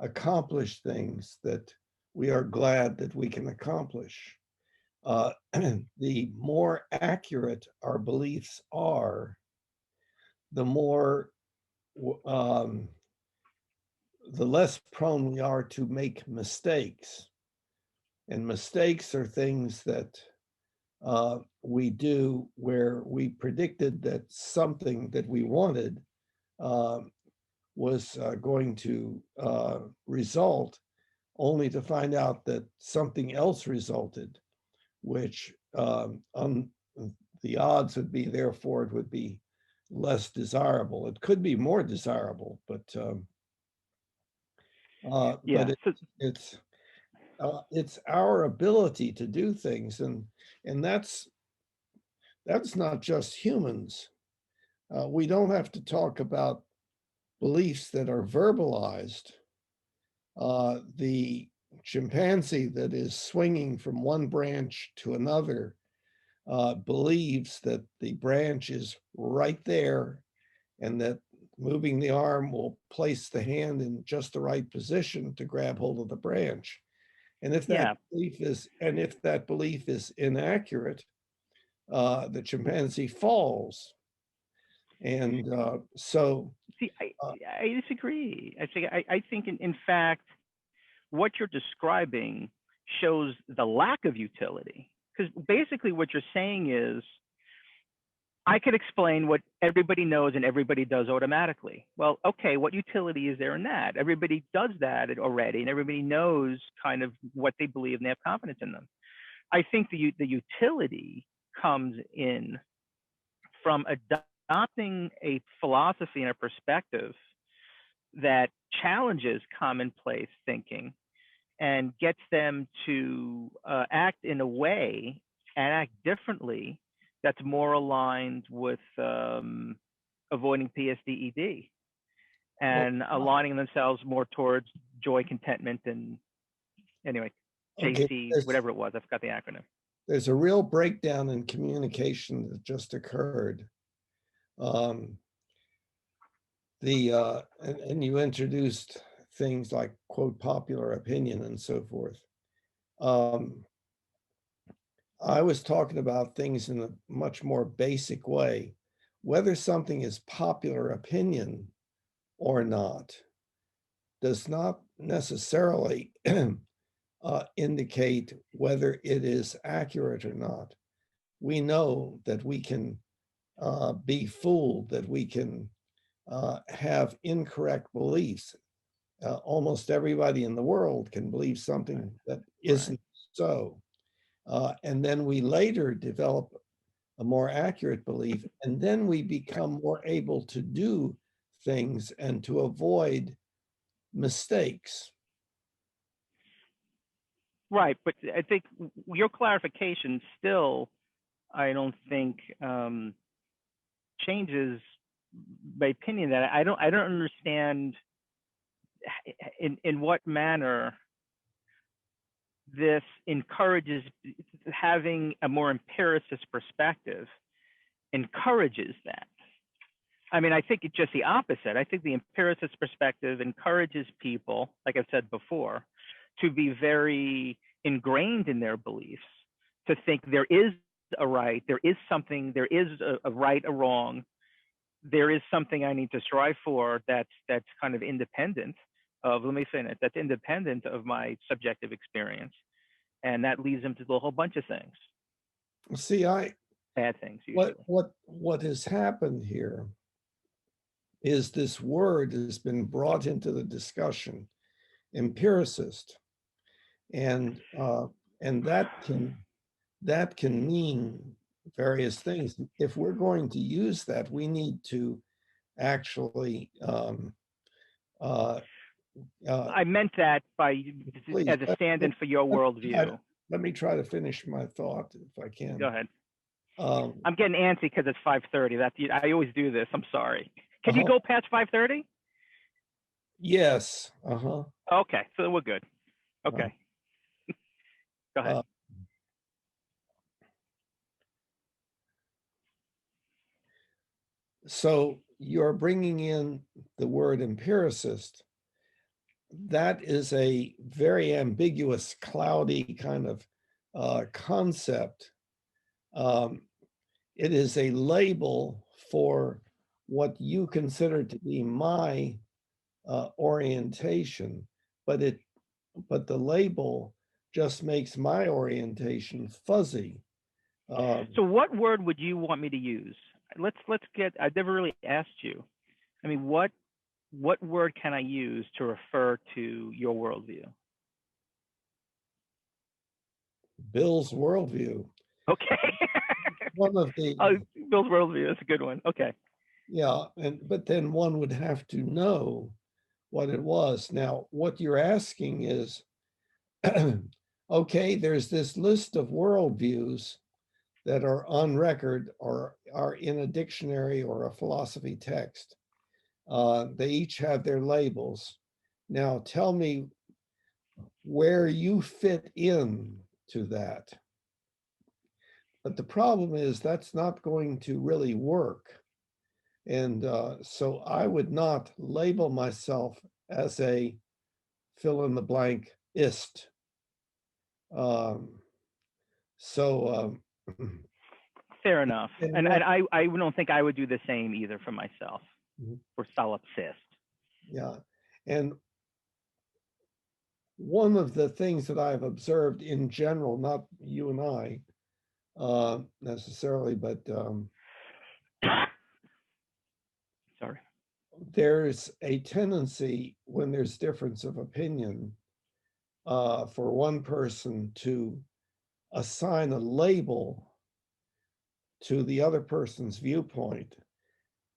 accomplish things that we are glad that we can accomplish. The more accurate our beliefs are, the more, the less prone we are to make mistakes. And mistakes are things that we do where we predicted that something that we wanted was going to result, only to find out that something else resulted, which the odds would be, therefore, it would be less desirable. It could be more desirable, but yeah, but it's our ability to do things, and that's not just humans. We don't have to talk about beliefs that are verbalized. The chimpanzee that is swinging from one branch to another believes that the branch is right there and that moving the arm will place the hand in just the right position to grab hold of the branch. And if that belief is inaccurate, the chimpanzee falls. And so, see, I disagree. I think in fact, what you're describing shows the lack of utility, because basically what you're saying is, I could explain what everybody knows and everybody does automatically. Well, okay, what utility is there in that? Everybody does that already, and everybody knows kind of what they believe and they have confidence in them. I think the utility comes in from adopting a philosophy and a perspective that challenges commonplace thinking and gets them to act in a way and act differently that's more aligned with avoiding PSDED and aligning themselves more towards joy, contentment, and anyway, JC, whatever it was. I forgot the acronym. There's a real breakdown in communication that just occurred. And you introduced things like, quote, popular opinion and so forth. I was talking about things in a much more basic way. Whether something is popular opinion or not does not necessarily indicate whether it is accurate or not. We know that we can be fooled, that we can have incorrect beliefs. Almost everybody in the world can believe something that isn't so. And then we later develop a more accurate belief, and then we become more able to do things and to avoid mistakes. Right, but I think your clarification still, I don't think changes my opinion. That I don't understand in what manner this encourages having a more empiricist perspective. Encourages that. I mean, I think it's just the opposite. I think the empiricist perspective encourages people, like I've said before, to be very ingrained in their beliefs, to think there is a right, there is something, there is a right or wrong, there is something I need to strive for that's kind of independent of, let me say it, that's independent of my subjective experience. And that leads them to do a whole bunch of things. See, bad things usually. What has happened here is this word has been brought into the discussion, empiricist, and that can mean various things. If we're going to use that, we need to actually I meant that by please, as a stand-in for your worldview. Let me try to finish my thought if I can. Go ahead. I'm getting antsy because it's 5:30. I always do this. I'm sorry. Can you go past 5:30? Yes. Okay, so we're good. Okay. Go ahead. So you're bringing in the word empiricist. That is a very ambiguous, cloudy kind of concept. It is a label for what you consider to be my orientation, but the label just makes my orientation fuzzy. So what word would you want me to use? Let's get, I've never really asked you. I mean, what word can I use to refer to your worldview? Bill's worldview. Okay. One of the Bill's worldview, that's a good one. Okay. Yeah, but then one would have to know what it was. Now, what you're asking is, okay, there's this list of worldviews that are on record or are in a dictionary or a philosophy text. They each have their labels. Now, tell me where you fit in to that. But the problem is that's not going to really work. And so I would not label myself as a fill in the blank ist. Fair enough. And I don't think I would do the same either for myself, for solipsist. Yeah. And one of the things that I've observed in general, not you and I necessarily, but sorry, there's a tendency when there's difference of opinion for one person to assign a label to the other person's viewpoint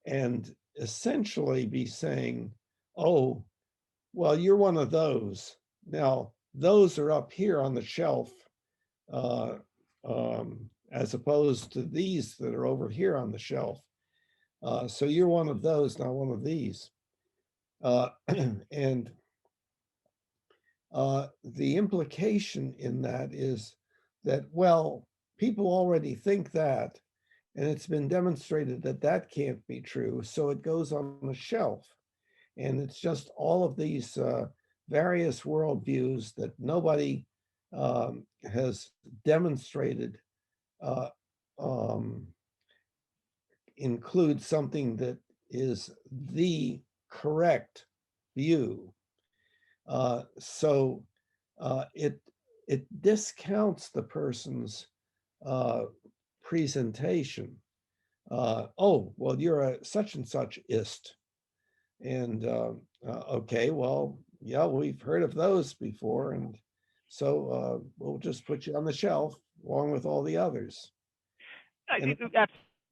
and essentially be saying, oh, well, you're one of those. Now, those are up here on the shelf, uh, as opposed to these that are over here on the shelf. So you're one of those, not one of these. And the implication in that is that, well, people already think that, and it's been demonstrated that that can't be true. So it goes on the shelf. And it's just all of these various worldviews that nobody has demonstrated uh, um, include something that is the correct view. So it discounts the person's uh, presentation. Oh, well, you're a such and such ist, and okay, well, yeah, we've heard of those before, and so we'll just put you on the shelf along with all the others. And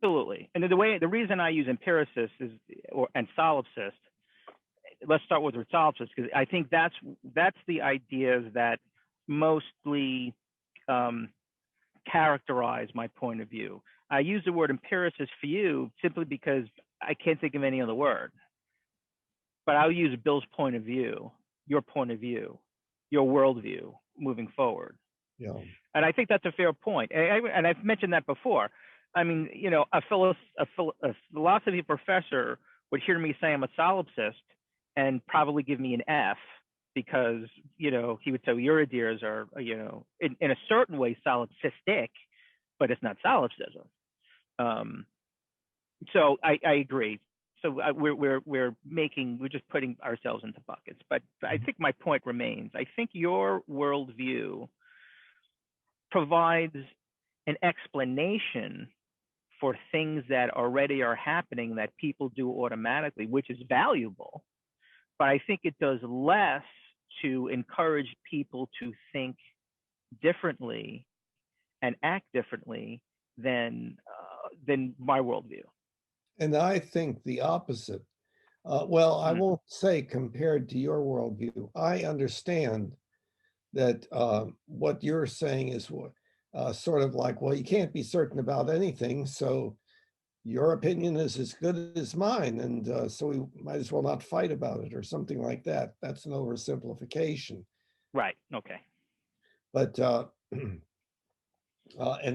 Absolutely. And the reason I use empiricist and solipsist. Let's start with solipsist, because I think that's the ideas that mostly characterize my point of view. I use the word empiricist for you simply because I can't think of any other word. But I'll use Bill's point of view, your point of view, your worldview moving forward. yeah, And I think that's a fair point. And I've mentioned that before. I mean, you know, a philosophy professor would hear me say I'm a solipsist and probably give me an F, because, you know, he would say your ideas are, you know, in a certain way solipsistic, but it's not solipsism. So I agree. So we're just putting ourselves into buckets. But I think my point remains. I think your worldview provides an explanation for things that already are happening that people do automatically, which is valuable. But I think it does less to encourage people to think differently and act differently than my worldview. and I think the opposite. Well, I won't say compared to your worldview. I understand that what you're saying is sort of like, well, you can't be certain about anything, so your opinion is as good as mine, and so we might as well not fight about it, or something like that. That's an oversimplification. Right. Okay. But and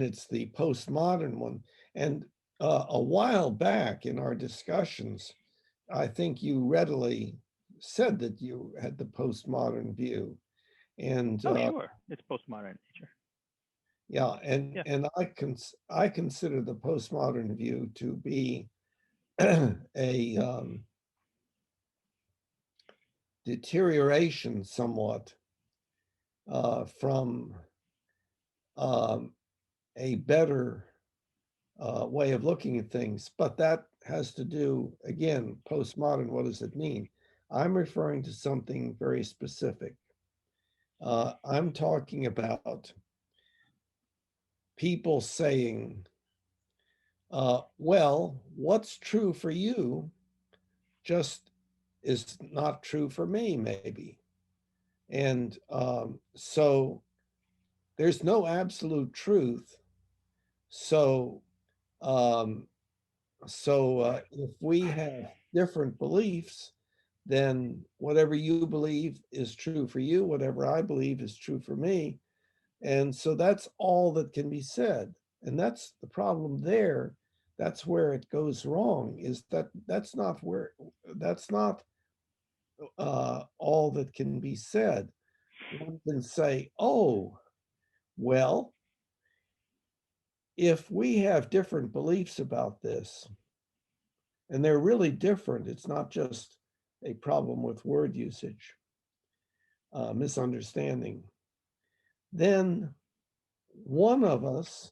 it's the postmodern one. And a while back in our discussions, I think you readily said that you had the postmodern view. And Sure, it's postmodern in nature. yeah, and I consider the postmodern view to be a deterioration somewhat from a better way of looking at things. But that has to do, again, postmodern, what does it mean? I'm referring to something very specific. I'm talking about people saying, well, what's true for you just is not true for me, maybe. And so there's no absolute truth. So, if we have different beliefs, then whatever you believe is true for you, whatever I believe is true for me. And so that's all that can be said. And that's the problem there. That's where it goes wrong, is that that's not all that can be said. One can say, oh, well, if we have different beliefs about this, and they're really different, it's not just a problem with word usage, misunderstanding, then one of us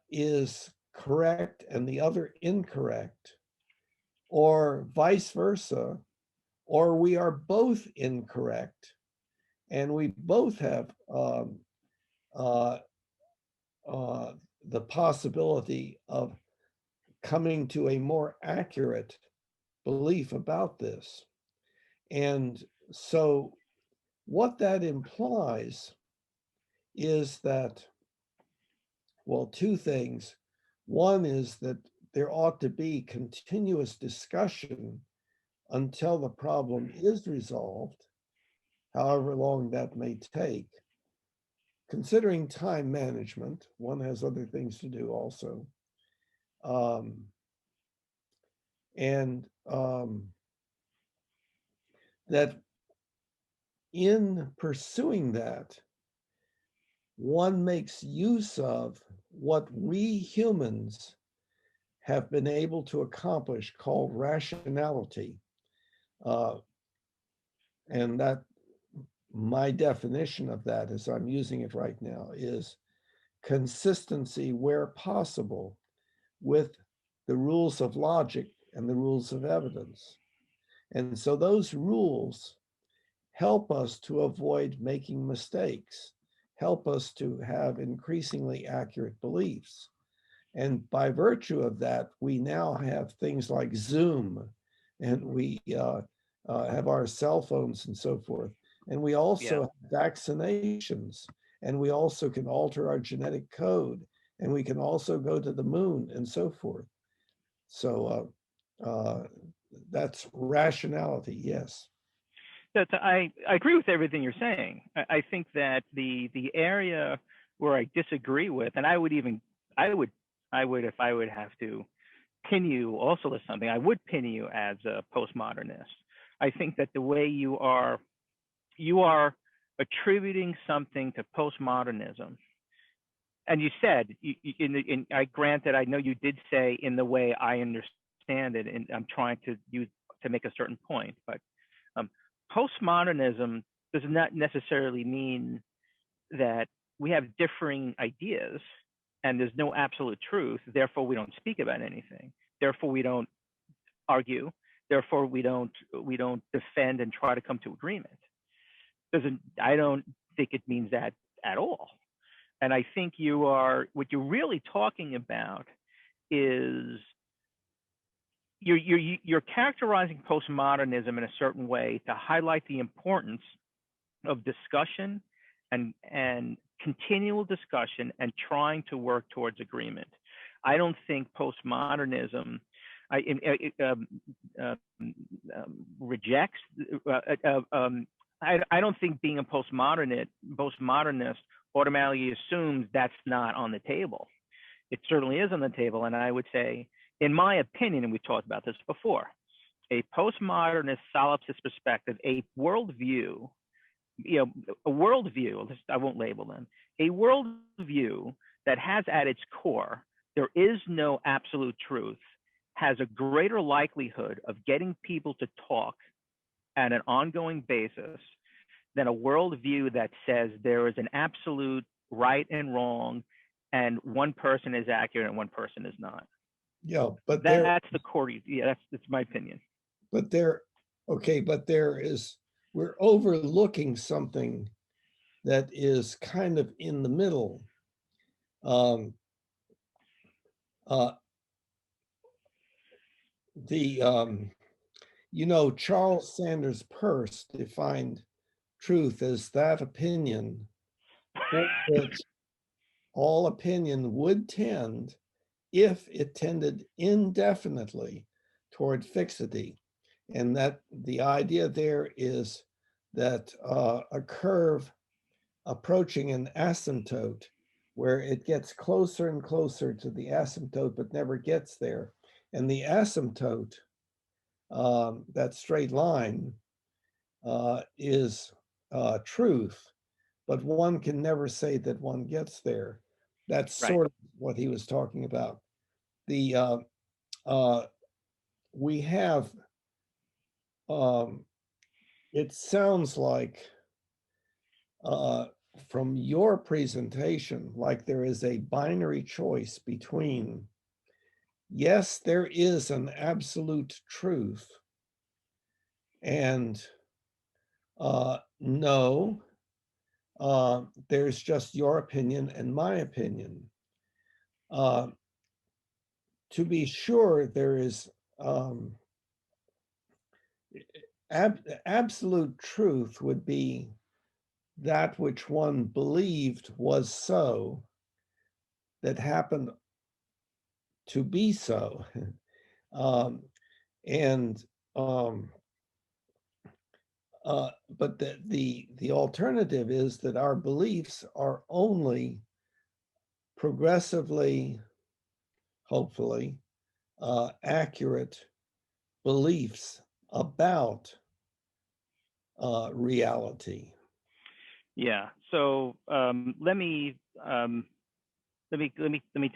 is correct and the other incorrect, or vice versa, or we are both incorrect and we both have uh, the possibility of coming to a more accurate belief about this. And so what that implies is that, well, two things. One is that there ought to be continuous discussion until the problem is resolved, however long that may take. Considering time management, one has other things to do also. Um, and that in pursuing that, one makes use of what we humans have been able to accomplish called rationality. And that my definition of that, as I'm using it right now, is consistency where possible with the rules of logic and the rules of evidence. And so those rules help us to avoid making mistakes, help us to have increasingly accurate beliefs. And by virtue of that, we now have things like Zoom, and we have our cell phones and so forth. And we also have vaccinations, and we also can alter our genetic code, and we can also go to the moon and so forth. So that's rationality, yes. I agree with everything you're saying. I think that the area where I disagree with, and I would if I would have to pin you also as something, I would pin you as a postmodernist. I think that the way you are attributing something to postmodernism, and you said, I grant that I know you did say in the way I understand it, and I'm trying to use to make a certain point, but postmodernism does not necessarily mean that we have differing ideas and there's no absolute truth. Therefore, we don't speak about anything. Therefore, we don't argue. Therefore, we don't defend and try to come to agreement. I don't think it means that at all. And I think what you're really talking about is you're characterizing postmodernism in a certain way to highlight the importance of discussion and continual discussion and trying to work towards agreement. I don't think postmodernism rejects. I don't think being a postmodernist automatically assumes that's not on the table. It certainly is on the table, and I would say, in my opinion, and we've talked about this before, a postmodernist solipsist perspective, a worldview, a worldview, I won't label them, a worldview that has at its core, there is no absolute truth, has a greater likelihood of getting people to talk at an ongoing basis than a worldview that says there is an absolute right and wrong, and one person is accurate and one person is not. Yeah, but that's the core. Yeah, that's my opinion. But we're overlooking something that is kind of in the middle. Charles Sanders Peirce defined truth as that opinion for which all opinion would tend if it tended indefinitely toward fixity. And that the idea there is that a curve approaching an asymptote, where it gets closer and closer to the asymptote but never gets there. And the asymptote, that straight line, is truth, but one can never say that one gets there. That's sort of what he was talking about. We have, it sounds like from your presentation, like there is a binary choice between, yes, there is an absolute truth, and no, there's just your opinion and my opinion. to be sure, there is absolute truth would be that which one believed was so, that happened to be so. And but the alternative is that our beliefs are only progressively, hopefully, accurate beliefs about reality. Yeah. So let me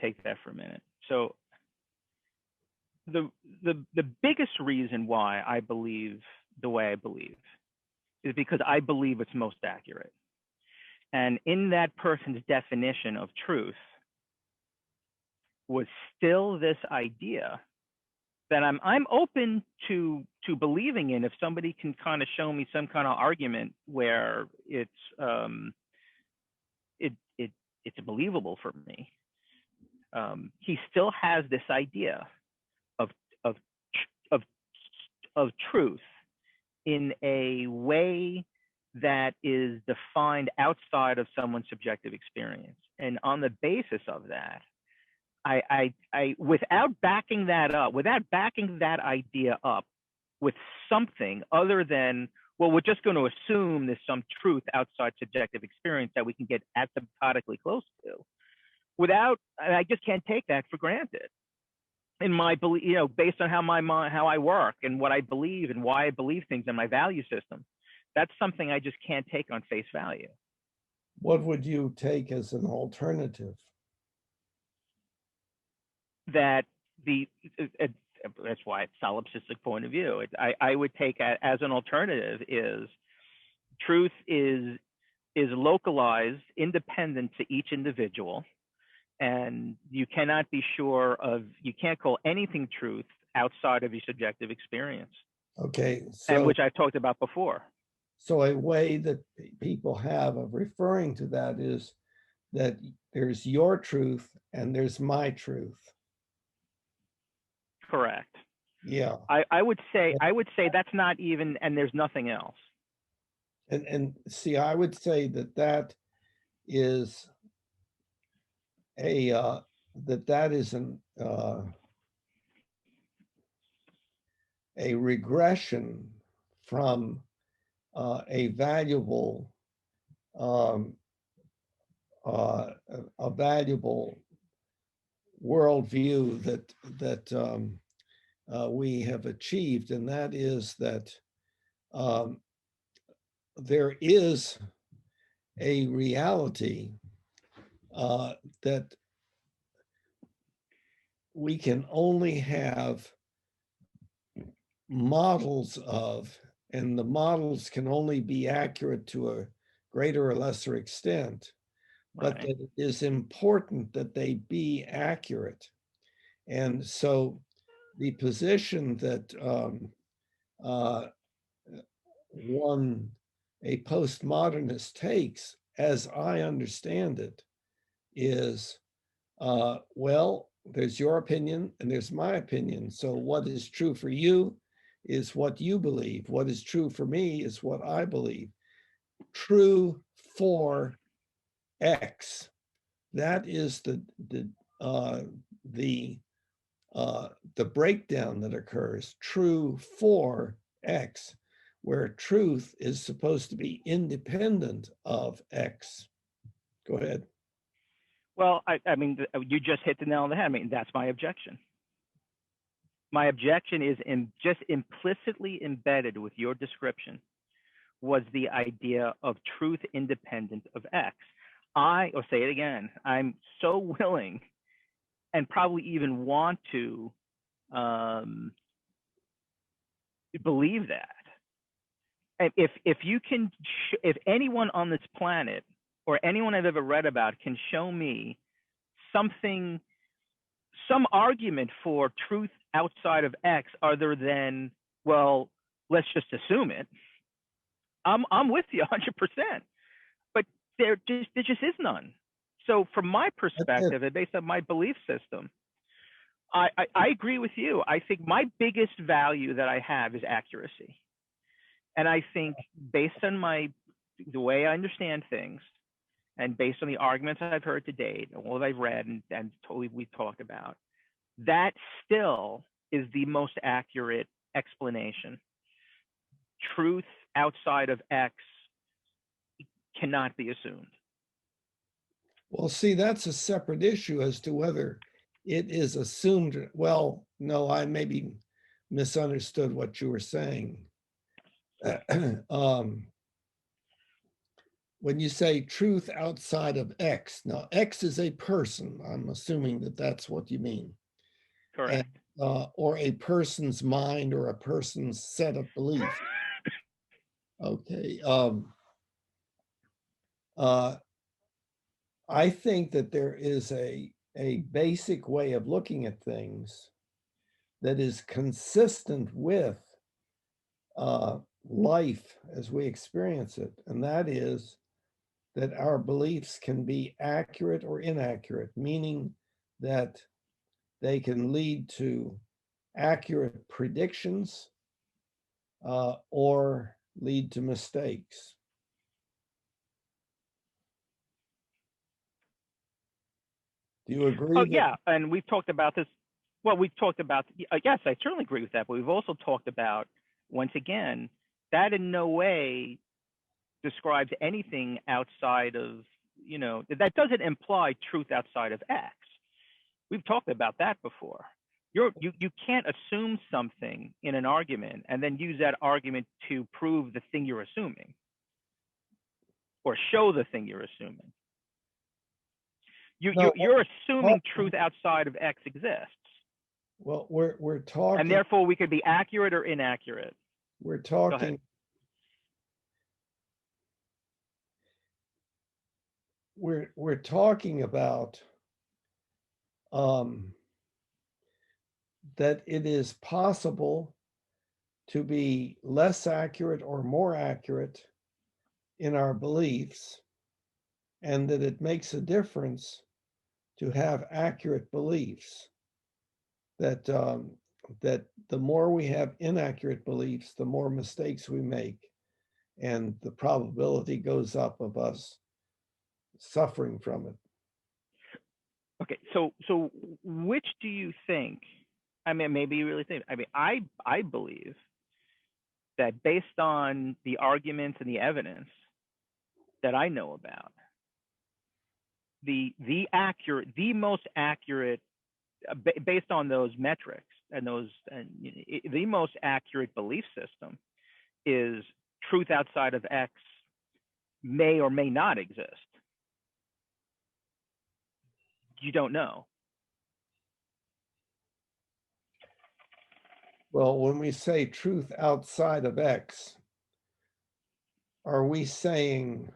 take that for a minute. So the biggest reason why I believe the way I believe is because I believe it's most accurate. And in that person's definition of truth was still this idea that I'm open to believing in if somebody can kind of show me some kind of argument where it's it's believable for me. He still has this idea of of of of truth in a way that is defined outside of someone's subjective experience, and on the basis of that, I without backing that up, without backing that idea up with something other than, well, we're just going to assume there's some truth outside subjective experience that we can get asymptotically close to. I just can't take that for granted. In my belief, based on how my mind, how I work, and what I believe, and why I believe things, and my value system, that's something I just can't take on face value. What would you take as an alternative? That that's why it's solipsistic point of view. I would take as an alternative is truth is localized, independent to each individual, and you cannot be sure of, you can't call anything truth outside of your subjective experience. Okay, and which I've talked about before. So a way that people have of referring to that is that there's your truth and there's my truth. Correct. Yeah. I would say that's not even, and there's nothing else. And see, I would say that is a that is a regression from a valuable a valuable worldview that we have achieved, and that is that there is a reality that we can only have models of, and the models can only be accurate to a greater or lesser extent, but Right. that it is important that they be accurate. And so the position that a postmodernist takes, as I understand it, is, well, there's your opinion and there's my opinion. So what is true for you is what you believe. What is true for me is what I believe. True for X. That is the breakdown that occurs. True for X, where truth is supposed to be independent of X. Go ahead. Well, I mean, you just hit the nail on the head. I mean, that's my objection. My objection is just implicitly embedded with your description was the idea of truth independent of X. Or say it again, I'm so willing and probably even want to believe that. And if you can, if anyone on this planet or anyone I've ever read about can show me something, some argument for truth outside of X other than, well, let's just assume it, I'm with you 100%. But there just is none. So from my perspective and based on my belief system, I agree with you. I think my biggest value that I have is accuracy. And I think based on the way I understand things and based on the arguments I've heard to date, and all that I've read and totally we've talked about, that still is the most accurate explanation. Truth outside of X cannot be assumed. Well, see, that's a separate issue as to whether it is assumed. Well, no, I maybe misunderstood what you were saying. When you say truth outside of X, now X is a person. I'm assuming that that's what you mean. Correct. And, or a person's mind or a person's set of beliefs. Okay. I think that there is a basic way of looking at things that is consistent with life as we experience it, and that is that our beliefs can be accurate or inaccurate, meaning that they can lead to accurate predictions or lead to mistakes. Do you agree? Oh, yeah. And we've talked about this. Well, we've talked about, yes, I certainly agree with that. But we've also talked about, once again, that in no way describes anything outside of, that doesn't imply truth outside of X. We've talked about that before. You can't assume something in an argument and then use that argument to prove the thing you're assuming or show the thing you're assuming. You're assuming truth outside of X exists. Well, we're talking, and therefore we could be accurate or inaccurate. We're talking. We're talking about that it is possible to be less accurate or more accurate in our beliefs, and that it makes a difference to have accurate beliefs. That that the more we have inaccurate beliefs, the more mistakes we make, and the probability goes up of us suffering from it. Okay, so which do you think? I mean, maybe you really think. I mean, I believe that based on the arguments and the evidence that I know about, the most accurate, based on those metrics and the most accurate belief system is truth outside of X may or may not exist. You don't know. Well, when we say truth outside of X, are we saying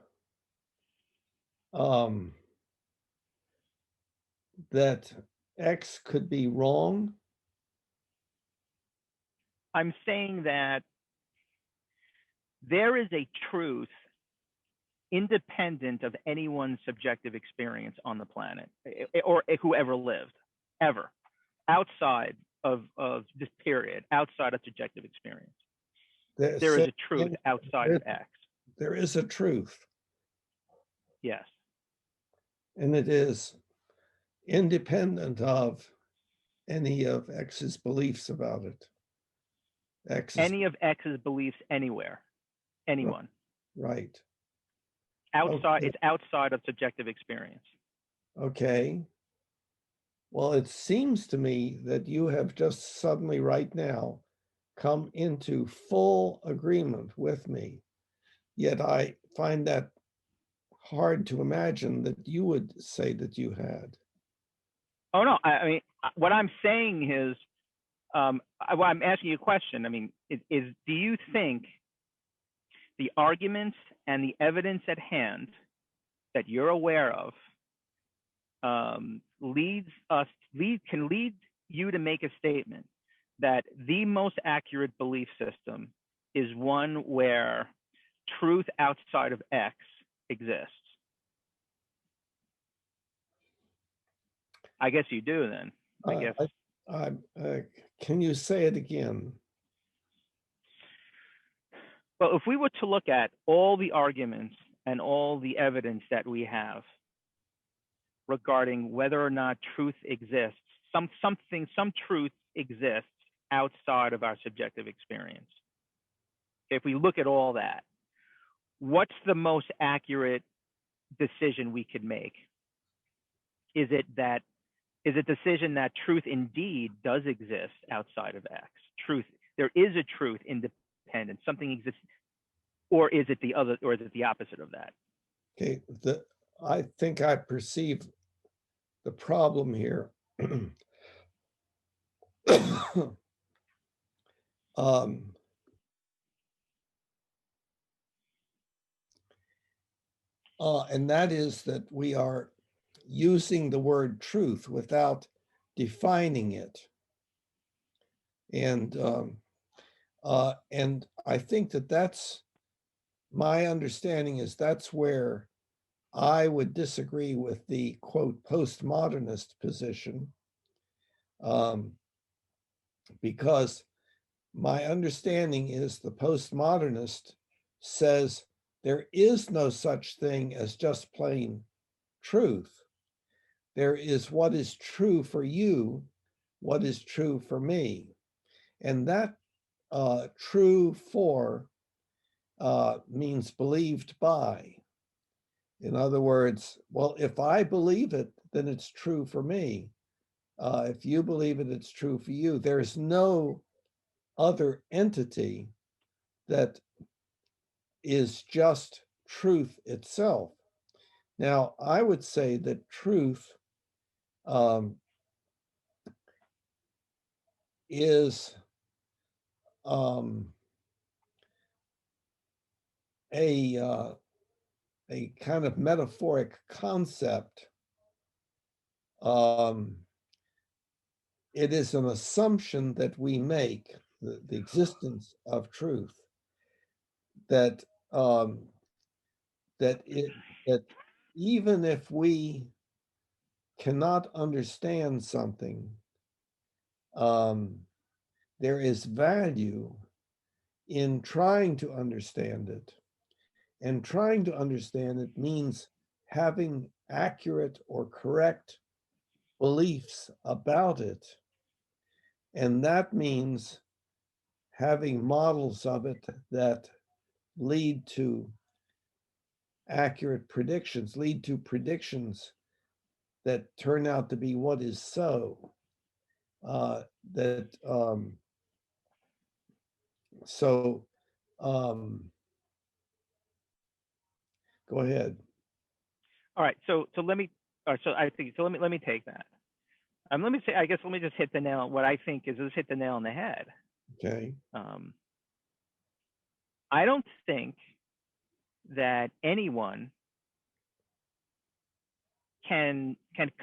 that X could be wrong? I'm saying that there is a truth independent of anyone's subjective experience on the planet or whoever lived, ever, outside of this period, outside of subjective experience. There is a truth outside of X. There is a truth. Yes. And it is independent of any of X's beliefs about it. Any of X's beliefs anywhere, anyone. Right. Outside, okay. It's outside of subjective experience. Okay. Well, it seems to me that you have just suddenly right now come into full agreement with me. Yet I find that hard to imagine that you would say that you had. Oh, no. I mean, what I'm saying is, I'm asking you a question. I mean, do you think the arguments and the evidence at hand that you're aware of can lead you to make a statement that the most accurate belief system is one where truth outside of X exists? I guess you do then. Can you say it again? Well, if we were to look at all the arguments and all the evidence that we have regarding whether or not truth exists, some truth exists outside of our subjective experience. If we look at all that, what's the most accurate decision we could make? Is it decision that truth indeed does exist outside of X? Truth, there is a truth independent, something exists, or is it the other, or is it the opposite of that? Okay, I think I perceive the problem here. And that is that we are using the word truth without defining it. And I think that that's my understanding is that's where I would disagree with the quote postmodernist position, because my understanding is the postmodernist says there is no such thing as just plain truth. There is what is true for you, what is true for me. And that true for means believed by. In other words, well, if I believe it, then it's true for me. If you believe it, it's true for you. There's no other entity that is just truth itself. Now, I would say that truth is a kind of metaphoric concept. It is an assumption that we make, the existence of truth, that that even if we cannot understand something, there is value in trying to understand it. And trying to understand it means having accurate or correct beliefs about it. And that means having models of it that lead to accurate predictions, lead to predictions that turn out to be what is so. Go ahead. All right, so let me, so I think, so let me take that. Let me say, I guess, let me just hit the nail. What I think is, let's hit the nail on the head. Okay. I don't think that anyone can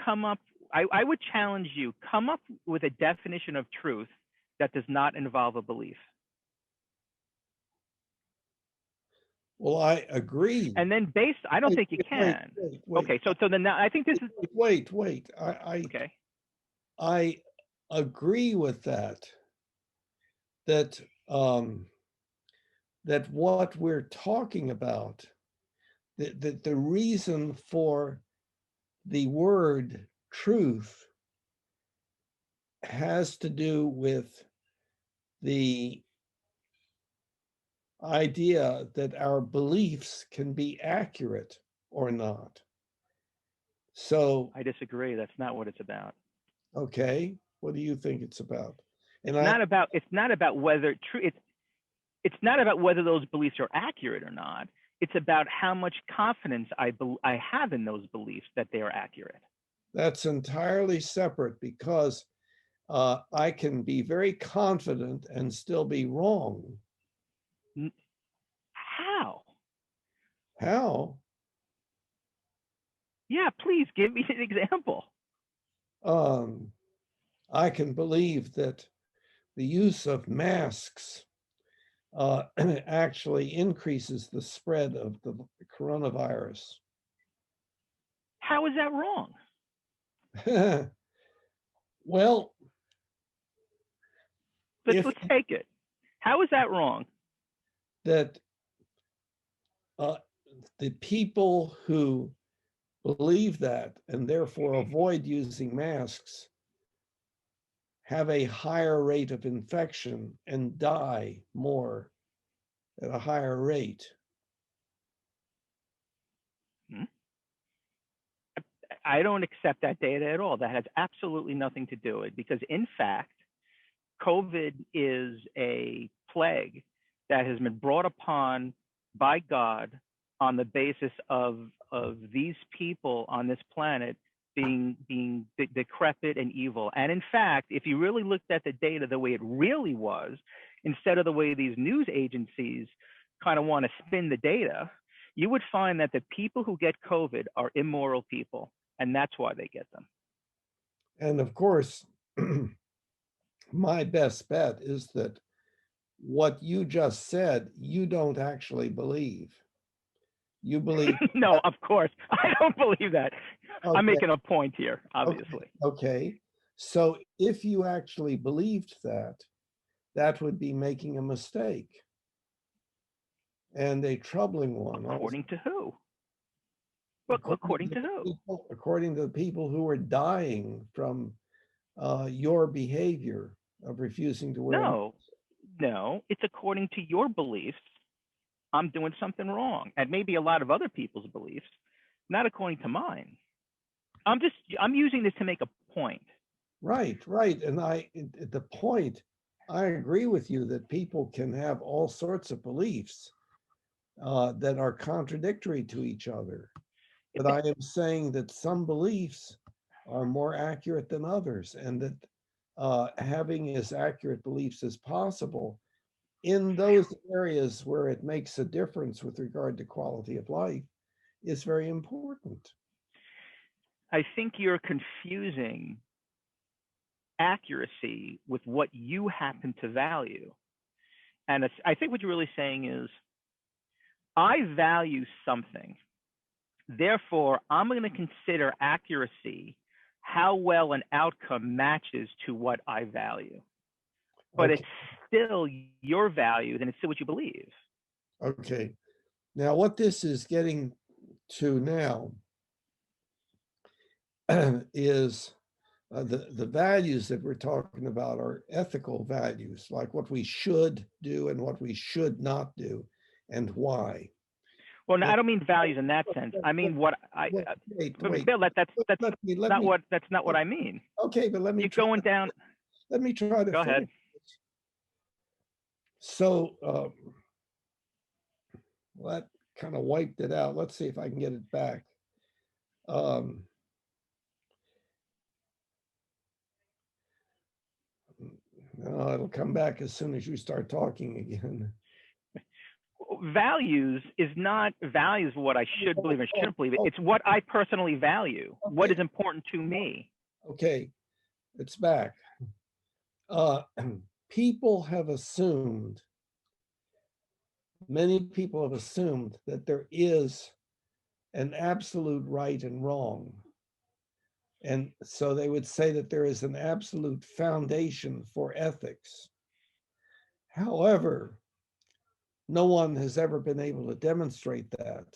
come up. I would challenge you, come up with a definition of truth that does not involve a belief. Well, I agree. And then I don't think you can. Wait. Okay, so then now I think this is. Wait. Okay. I agree with that. That what we're talking about, the reason for the word truth has to do with the idea that our beliefs can be accurate or not. So I disagree. That's not what it's about. Okay, what do you think it's about? And it's not about whether true. It's not about whether those beliefs are accurate or not. It's about how much confidence I have in those beliefs that they are accurate. That's entirely separate, because I can be very confident and still be wrong. How? How? Yeah, please give me an example. I can believe that the use of masks actually increases the spread of the coronavirus. How is that wrong? Well, Let's if take it. How is that wrong? that the people who believe that and therefore avoid using masks have a higher rate of infection and die more at a higher rate. I don't accept that data at all. That has absolutely nothing to do with it, because in fact, COVID is a plague that has been brought upon by God on the basis of these people on this planet being decrepit and evil. And in fact, if you really looked at the data the way it really was, instead of the way these news agencies kind of want to spin the data, you would find that the people who get COVID are immoral people, and that's why they get them. And of course, my best bet is that what you just said, you don't actually believe. You believe. No, of course. I don't believe that. Okay. I'm making a point here, obviously. Okay. So if you actually believed that, that would be making a mistake. And a troubling one. According to who? Well, according to who? According to the people who are dying from your behavior of refusing to wear. No, it's according to your beliefs. I'm doing something wrong, and maybe a lot of other people's beliefs, not according to mine. I'm using this to make a point. Right. And at the point, I agree with you that people can have all sorts of beliefs that are contradictory to each other. But I am saying that some beliefs are more accurate than others, and that having as accurate beliefs as possible in those areas where it makes a difference with regard to quality of life is very important. I think you're confusing accuracy with what you happen to value. And I think what you're really saying is, I value something. Therefore, I'm going to consider accuracy how well an outcome matches to what I value. But Okay. it's still your value, and it's still what you believe. Okay. Now, what this is getting to now is the values that we're talking about are ethical values, like what we should do and what we should not do, and why. Well, I don't mean values in that sense. I mean what I. Wait. Bill, that's not what I mean. Okay, but let me. You're going down. Let me try to. Go ahead. So that kind of wiped it out. Let's see if I can get it back. No, it'll come back as soon as you start talking again. Values is not values what I should believe and shouldn't believe. It's what I personally value. Okay. What is important to me. Okay, it's back. People have assumed, many people have assumed that there is an absolute right and wrong. And so they would say that there is an absolute foundation for ethics. However, no one has ever been able to demonstrate that.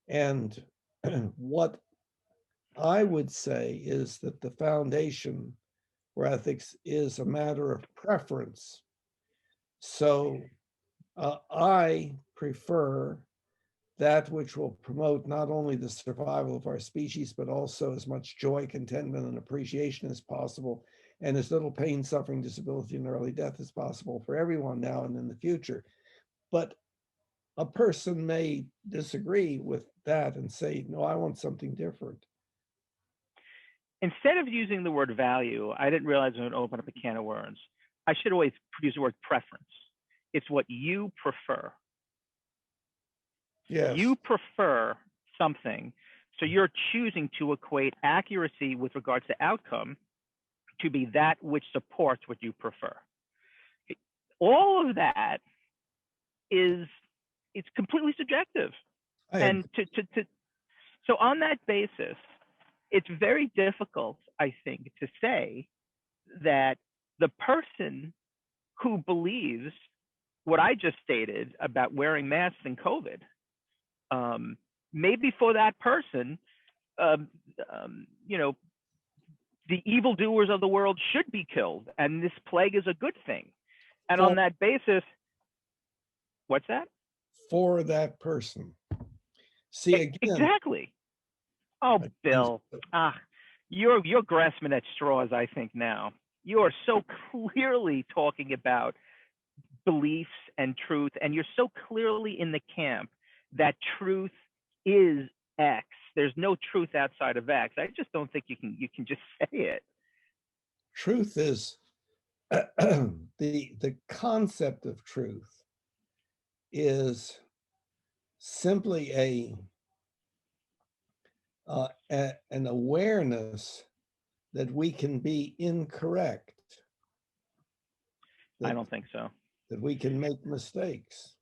And what I would say is that the foundation for ethics is a matter of preference. So I prefer that which will promote not only the survival of our species, but also as much joy, contentment, and appreciation as possible, and as little pain, suffering, disability, and early death as possible for everyone now and in the future. But a person may disagree with that and say, no, I want something different. Instead of using the word value, I didn't realize I would open up a can of worms. I should always use the word preference. It's what you prefer. Yes. You prefer something, so you're choosing to equate accuracy with regards to outcome to be that which supports what you prefer. All of that it's completely subjective. So on that basis, it's very difficult, I think, to say that the person who believes what I just stated about wearing masks and COVID. Maybe for that person, you know, the evildoers of the world should be killed, and this plague is a good thing. And on that basis, what's that? For that person. See, again. Exactly. Oh, Bill, you're grasping at straws, I think, now. You are so clearly talking about beliefs and truth, and you're so clearly in the camp that truth is X. There's no truth outside of X. I just don't think you can just say it. Truth is the concept of truth is simply an awareness that we can be incorrect. I don't think so. That we can make mistakes.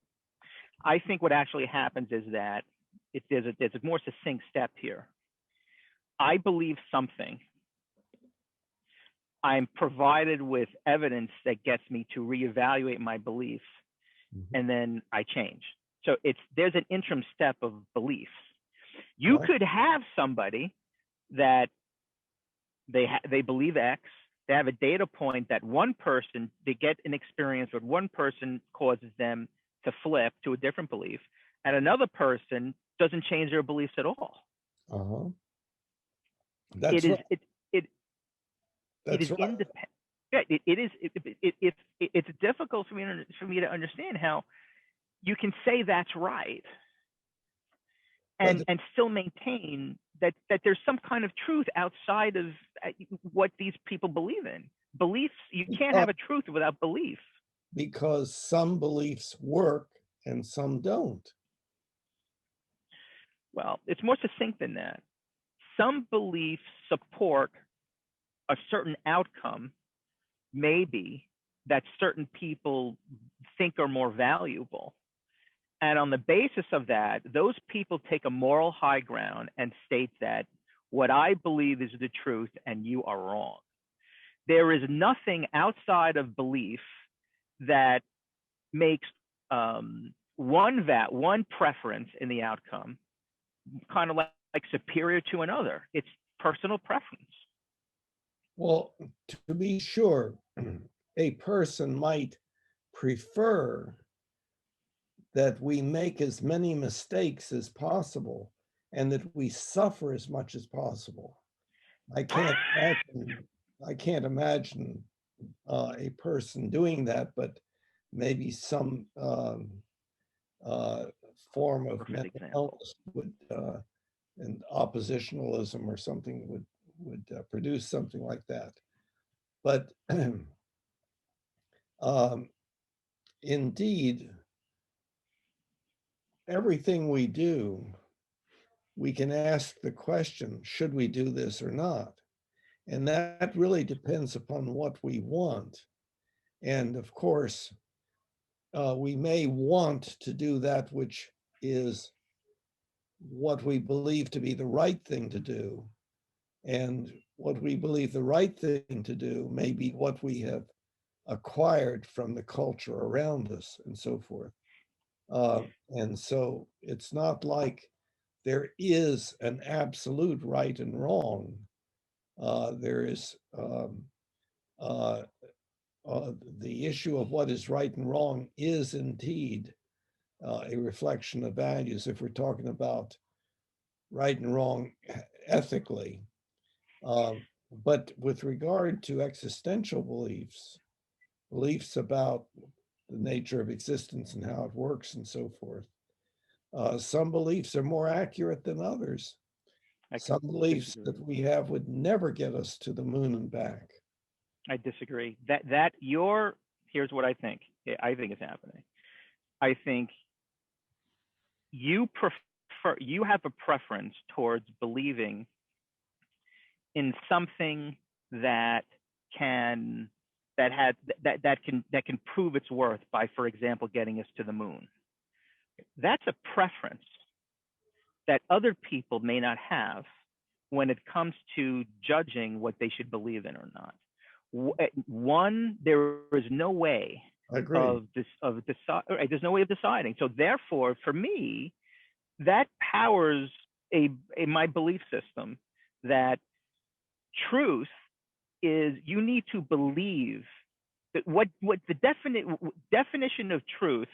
I think what actually happens is that there's a more succinct step here. I believe something. I'm provided with evidence that gets me to reevaluate my belief, and then I change. So there's an interim step of belief. You could have somebody that they believe X. They have a data point that one person, they get an experience with one person causes them to flip to a different belief, and another person doesn't change their beliefs at all. That's right. It is independent. Yeah, it's difficult for me to understand how you can say that's right and still maintain that there's some kind of truth outside of what these people believe in. Beliefs, you can't have a truth without belief. Because some beliefs work and some don't. Well, it's more succinct than that. Some beliefs support a certain outcome, maybe, that certain people think are more valuable. And on the basis of that, those people take a moral high ground and state that what I believe is the truth and you are wrong. There is nothing outside of belief that makes one preference in the outcome kind of like superior to another. It's personal preference. Well, to be sure, a person might prefer that we make as many mistakes as possible and that we suffer as much as possible. I can't imagine a person doing that, but maybe some form of mental illness would, and oppositionalism or something would produce something like that. But indeed, everything we do, we can ask the question, should we do this or not? And that really depends upon what we want. And of course, we may want to do that which is what we believe to be the right thing to do. And what we believe the right thing to do may be what we have acquired from the culture around us and so forth. And so it's not like there is an absolute right and wrong. There is the issue of what is right and wrong is indeed a reflection of values if we're talking about right and wrong ethically. But with regard to existential beliefs about the nature of existence and how it works and so forth, some beliefs are more accurate than others. Some beliefs that we have would never get us to the moon and back. I disagree. Here's what I think. I think is happening. I think you have a preference towards believing in something that can prove its worth by, for example, getting us to the moon. That's a preference that other people may not have when it comes to judging what they should believe in or not. One, there is no way Agreed. there's no way of deciding. So therefore, for me, that powers my belief system that truth is, you need to believe that what the definition of truth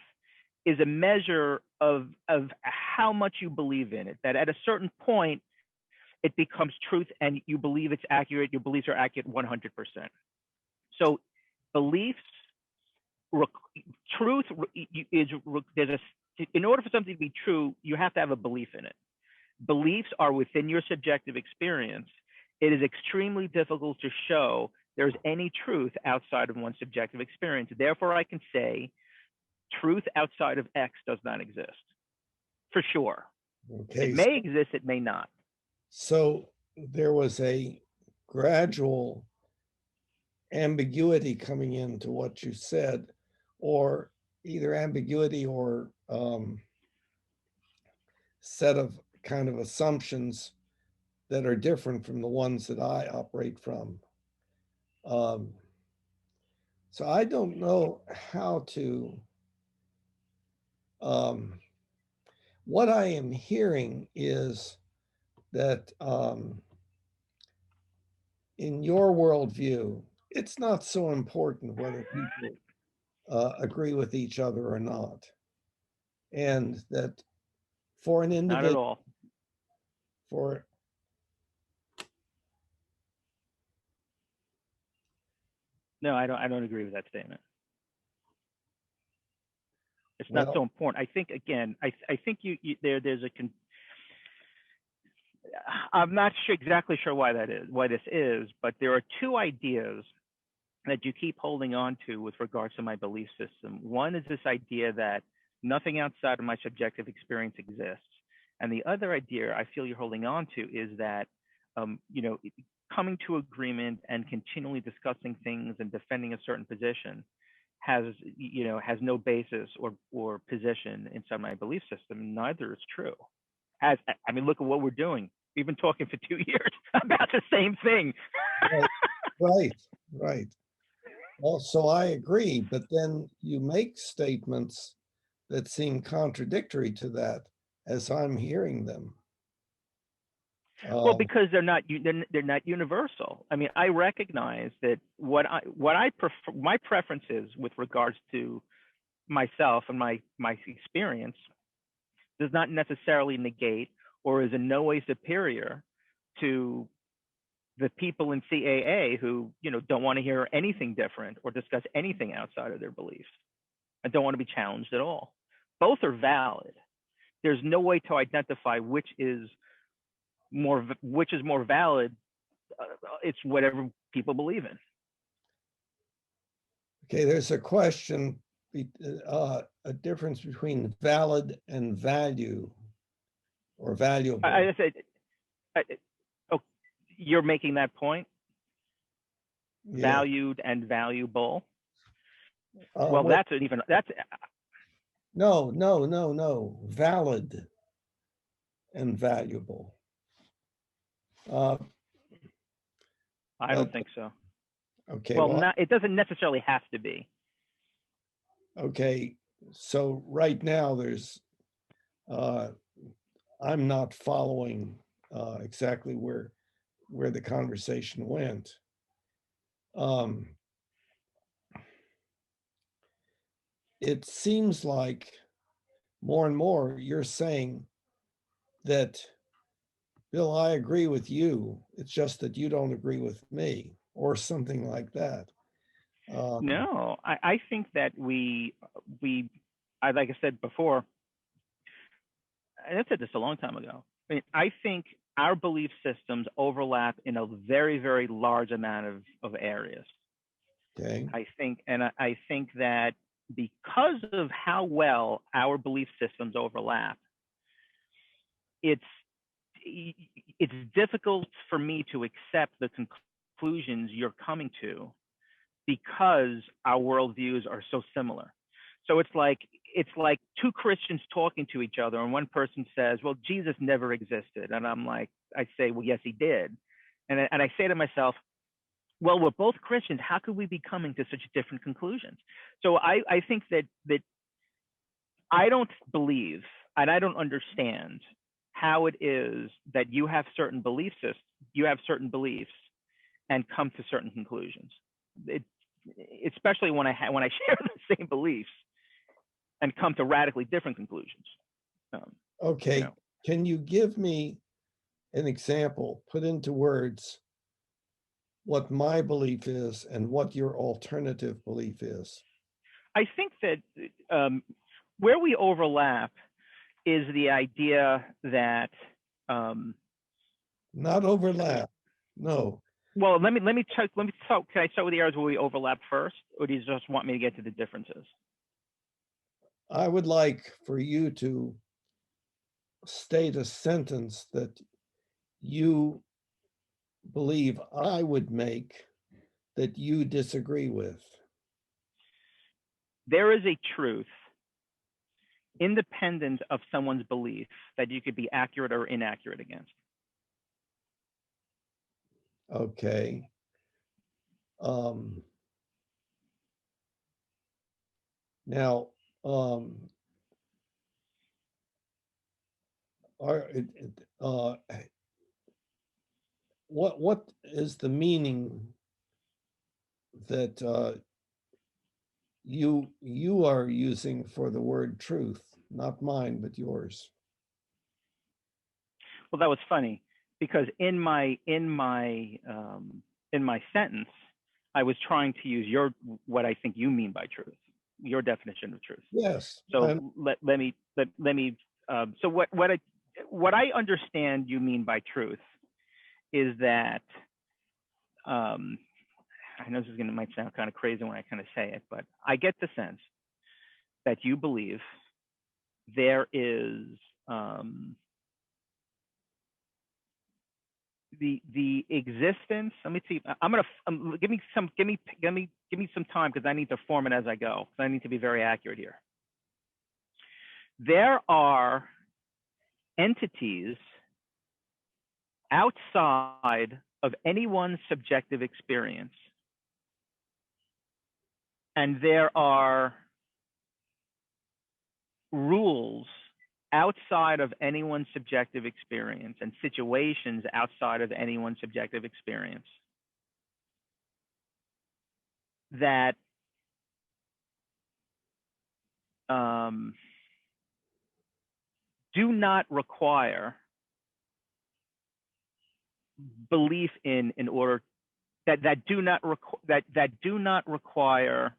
is a measure of how much you believe in it. That at a certain point, it becomes truth, and you believe it's accurate. Your beliefs are accurate 100%. So, beliefs, truth is in order for something to be true, you have to have a belief in it. Beliefs are within your subjective experience. It is extremely difficult to show there's any truth outside of one's subjective experience. Therefore, I can say truth outside of X does not exist, for sure. Okay. It may exist, it may not. So there was a gradual ambiguity coming into what you said, or either ambiguity or set of kind of assumptions that are different from the ones that I operate from. So I don't know how to. What I am hearing is that in your worldview, it's not so important whether people agree with each other or not. And that for an individual, not at all. For no, I don't agree with that statement. It's not so important. I think, again, I think there's a I'm not exactly sure why this is, but there are two ideas that you keep holding on to with regards to my belief system. One is this idea that nothing outside of my subjective experience exists. And the other idea I feel you're holding on to is that, coming to agreement and continually discussing things and defending a certain position has no basis or position inside my belief system. Neither is true. Look at what we're doing. We've been talking for 2 years about the same thing. Right. Well, so I agree, but then you make statements that seem contradictory to that as I'm hearing them. Well, because they're not universal. I mean, I recognize that what I prefer, my preferences with regards to myself and my experience does not necessarily negate or is in no way superior to the people in CAA who, don't want to hear anything different or discuss anything outside of their beliefs and don't want to be challenged at all. Both are valid. There's no way to identify which is more valid. It's whatever people believe in. Okay, there's a question, a difference between valid and value or valuable. I said, you're making that point? Yeah. Valued and valuable? Well, that's No. Valid and valuable. I don't think so. Okay. Well, it doesn't necessarily have to be. Okay. So right now there's, I'm not following exactly where the conversation went. It seems like more and more you're saying that, Bill, I agree with you. It's just that you don't agree with me, or something like that. No, I think that like I said before, I said this a long time ago. I think our belief systems overlap in a very, very large amount of areas. Okay. I think that because of how well our belief systems overlap, it's difficult for me to accept the conclusions you're coming to because our worldviews are so similar. So it's like two Christians talking to each other, and one person says, "Well, Jesus never existed," and I say, "Well, yes, he did," and I say to myself, well, we're both Christians. How could we be coming to such different conclusions? So I think that I don't believe and I don't understand how it is that you have certain belief systems, you have certain beliefs, and come to certain conclusions. Especially when I share the same beliefs and come to radically different conclusions. Okay, you know. Can you give me an example, put into words, what my belief is and what your alternative belief is? I think that where we overlap is the idea that not overlap. No. Well, let me talk. Can I start with the areas where we overlap first, or do you just want me to get to the differences? I would like for you to state a sentence that you believe I would make that you disagree with. There is a truth independent of someone's belief that you could be accurate or inaccurate against. Okay. Now, what is the meaning that you are using for the word truth? Not mine, but yours. Well, that was funny because in my sentence, I was trying to use what I think you mean by truth, your definition of truth. Yes. So let me. So what I understand you mean by truth is that I know this might sound kind of crazy when I kind of say it, but I get the sense that you believe there is the existence. Let me see. Give me some time because I need to form it as I go. I need to be very accurate here. There are entities outside of anyone's subjective experience, and there are rules outside of anyone's subjective experience and situations outside of anyone's subjective experience that do not require belief in order that do not require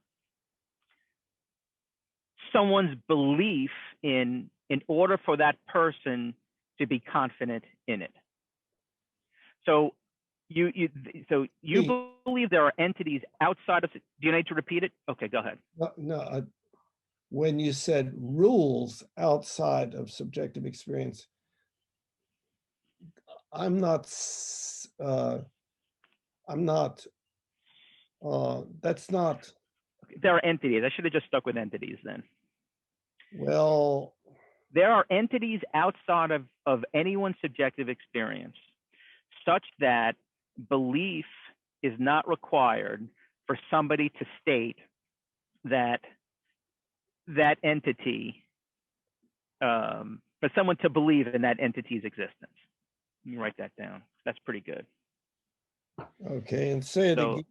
someone's belief in order for that person to be confident in it. So you believe there are entities outside of. Do you need to repeat it? Okay, go ahead. No, when you said rules outside of subjective experience, I'm not. That's not. There are entities. I should have just stuck with entities then. Well, there are entities outside of anyone's subjective experience, such that belief is not required for somebody to state that entity, for someone to believe in that entity's existence. Let me write that down. That's pretty good. Okay, and say it again.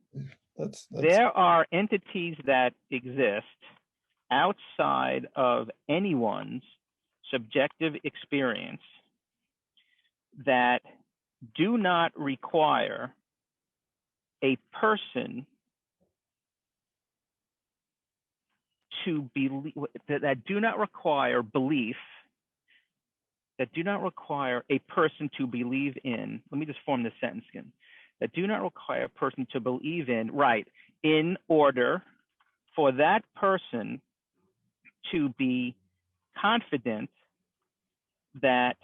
That's... There are entities that exist outside of anyone's subjective experience that do not require a person to believe, that do not require belief, that do not require a person to believe in. Let me just form this sentence again. That do not require a person to believe in, right, in order for that person to be confident that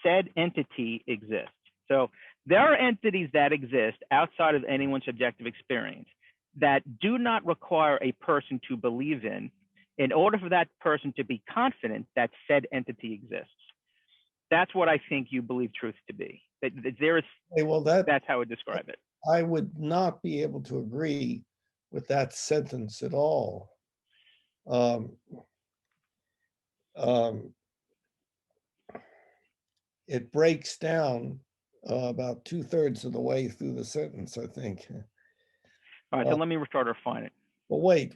said entity exists. So there are entities that exist outside of anyone's subjective experience that do not require a person to believe in order for that person to be confident that said entity exists. That's what I think you believe truth to be. That there is. Well, that's how I would describe it. I would not be able to agree with that sentence at all. Um, um, it breaks down about 2/3 of the way through the sentence, I think. All right, so let me try to refine it. But wait.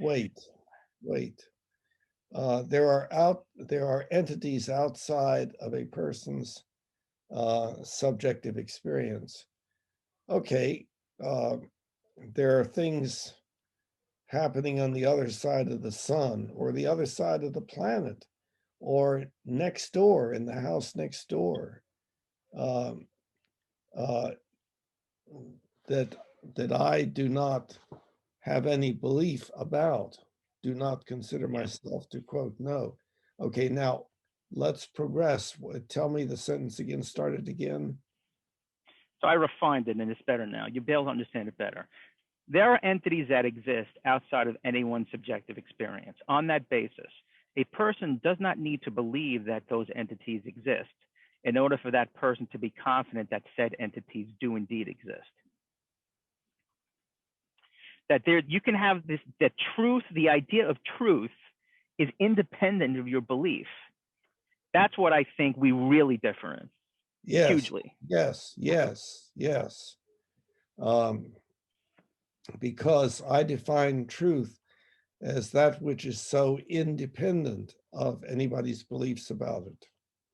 There are entities outside of a person's subjective experience. Okay, there are things happening on the other side of the sun or the other side of the planet or next door in the house next door, um, uh, that I do not have any belief about, do not consider myself to quote know. Okay, now let's progress. Tell me the sentence again, start it again. So I refined it and it's better now. You'll be able to understand it better. There are entities that exist outside of anyone's subjective experience. On that basis, a person does not need to believe that those entities exist in order for that person to be confident that said entities do indeed exist. That there, you can have this, that truth, the idea of truth is independent of your belief. That's what I think we really differ in. Yes, hugely. yes. Because I define truth as that which is so independent of anybody's beliefs about it.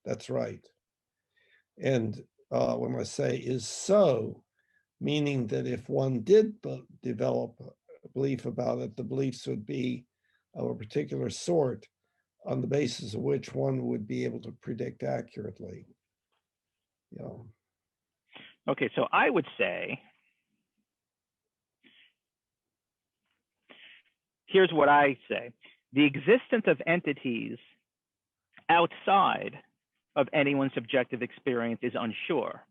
That's right. And when I say is so, meaning that if one did develop a belief about it, the beliefs would be of a particular sort on the basis of which one would be able to predict accurately. You know. Okay, so I would say, here's what I say. The existence of entities outside of anyone's subjective experience is unsure.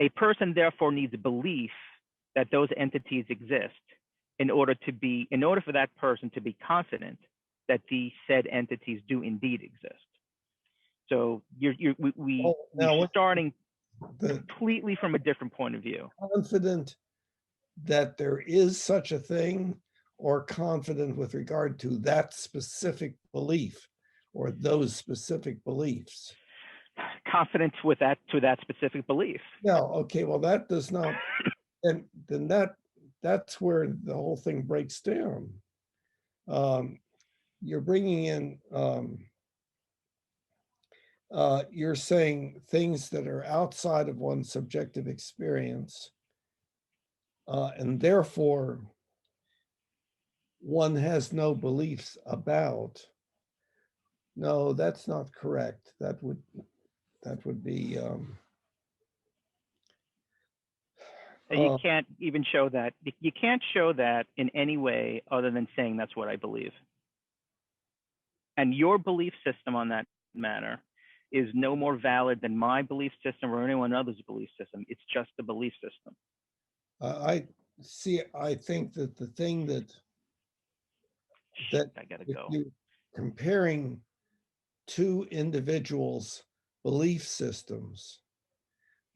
A person therefore needs belief that those entities exist in order for that person to be confident that the said entities do indeed exist. So we're starting completely from a different point of view. Confident that there is such a thing, or confident with regard to that specific belief or those specific beliefs? Confidence with that to that specific belief. Yeah, okay, well, that does not, and then that's where the whole thing breaks down. You're bringing in, you're saying things that are outside of one's subjective experience, and therefore one has no beliefs about. No, that's not correct. That would be. You can't even show that. You can't show that in any way other than saying that's what I believe. And your belief system on that matter is no more valid than my belief system or anyone else's belief system. It's just a belief system. I see. I think that the thing that I gotta if go. you comparing two individuals' belief systems,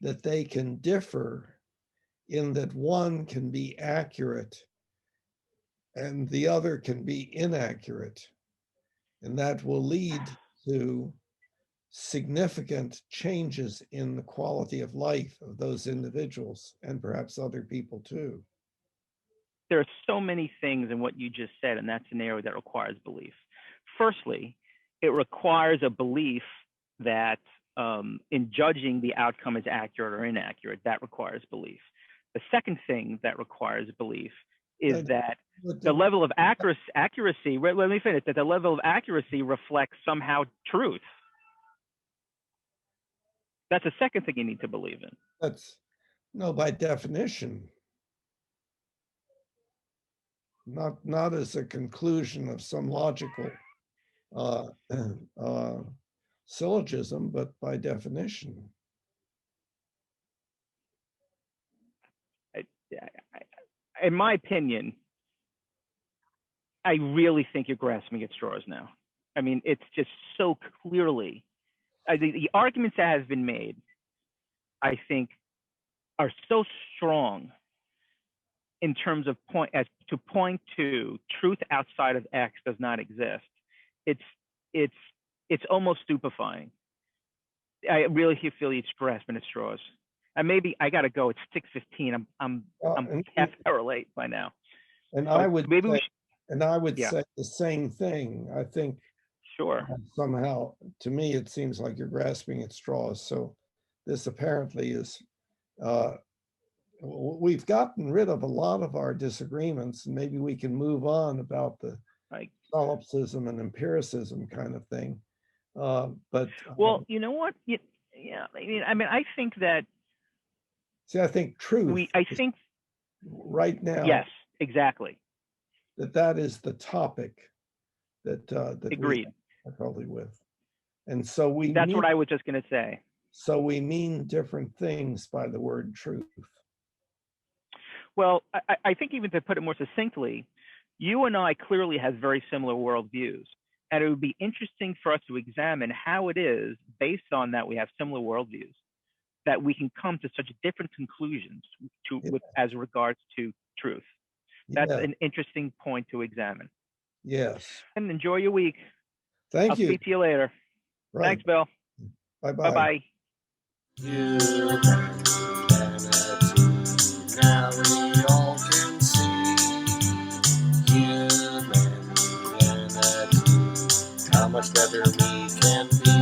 that they can differ in that one can be accurate and the other can be inaccurate. And that will lead to significant changes in the quality of life of those individuals and perhaps other people too. There are so many things in what you just said in that scenario that requires belief. Firstly, it requires a belief that in judging the outcome is accurate or inaccurate, that requires belief. The second thing that requires belief is that the level of accuracy, let me finish, that the level of accuracy reflects somehow truth. That's the second thing you need to believe in. That's no, by definition. Not as a conclusion of some logical syllogism, but by definition. In my opinion, I really think you're grasping at straws now. I mean, it's just so clearly, the arguments that have been made, I think, are so strong in terms of point to truth outside of X does not exist, it's almost stupefying. I really feel he's grasping at straws. And maybe I gotta go. It's 6:15. I'm half hour late by now. And So I would maybe say, we should, and I would yeah, say the same thing. I think sure. somehow, to me, it seems like you're grasping at straws. So this apparently is, we've gotten rid of a lot of our disagreements, and maybe we can move on about the Like, solipsism and empiricism kind of thing. But well, you know what? Yeah, I mean, I think that see, I think truth I is think, right now yes, exactly. that is the topic that that Agreed. we have difficulty with, and so That's what I was just gonna say. so we mean different things by the word truth. Well, I think even to put it more succinctly, you and I clearly have very similar worldviews. And it would be interesting for us to examine how it is, based on that we have similar worldviews, that we can come to such different conclusions as regards to truth. That's an interesting point to examine. Yes. And enjoy your week. Thank I'll you. speak to you later. Right. Thanks, Bill. Bye-bye. Bye-bye. Humanity, now we all can see. Humanity, how much better we can be.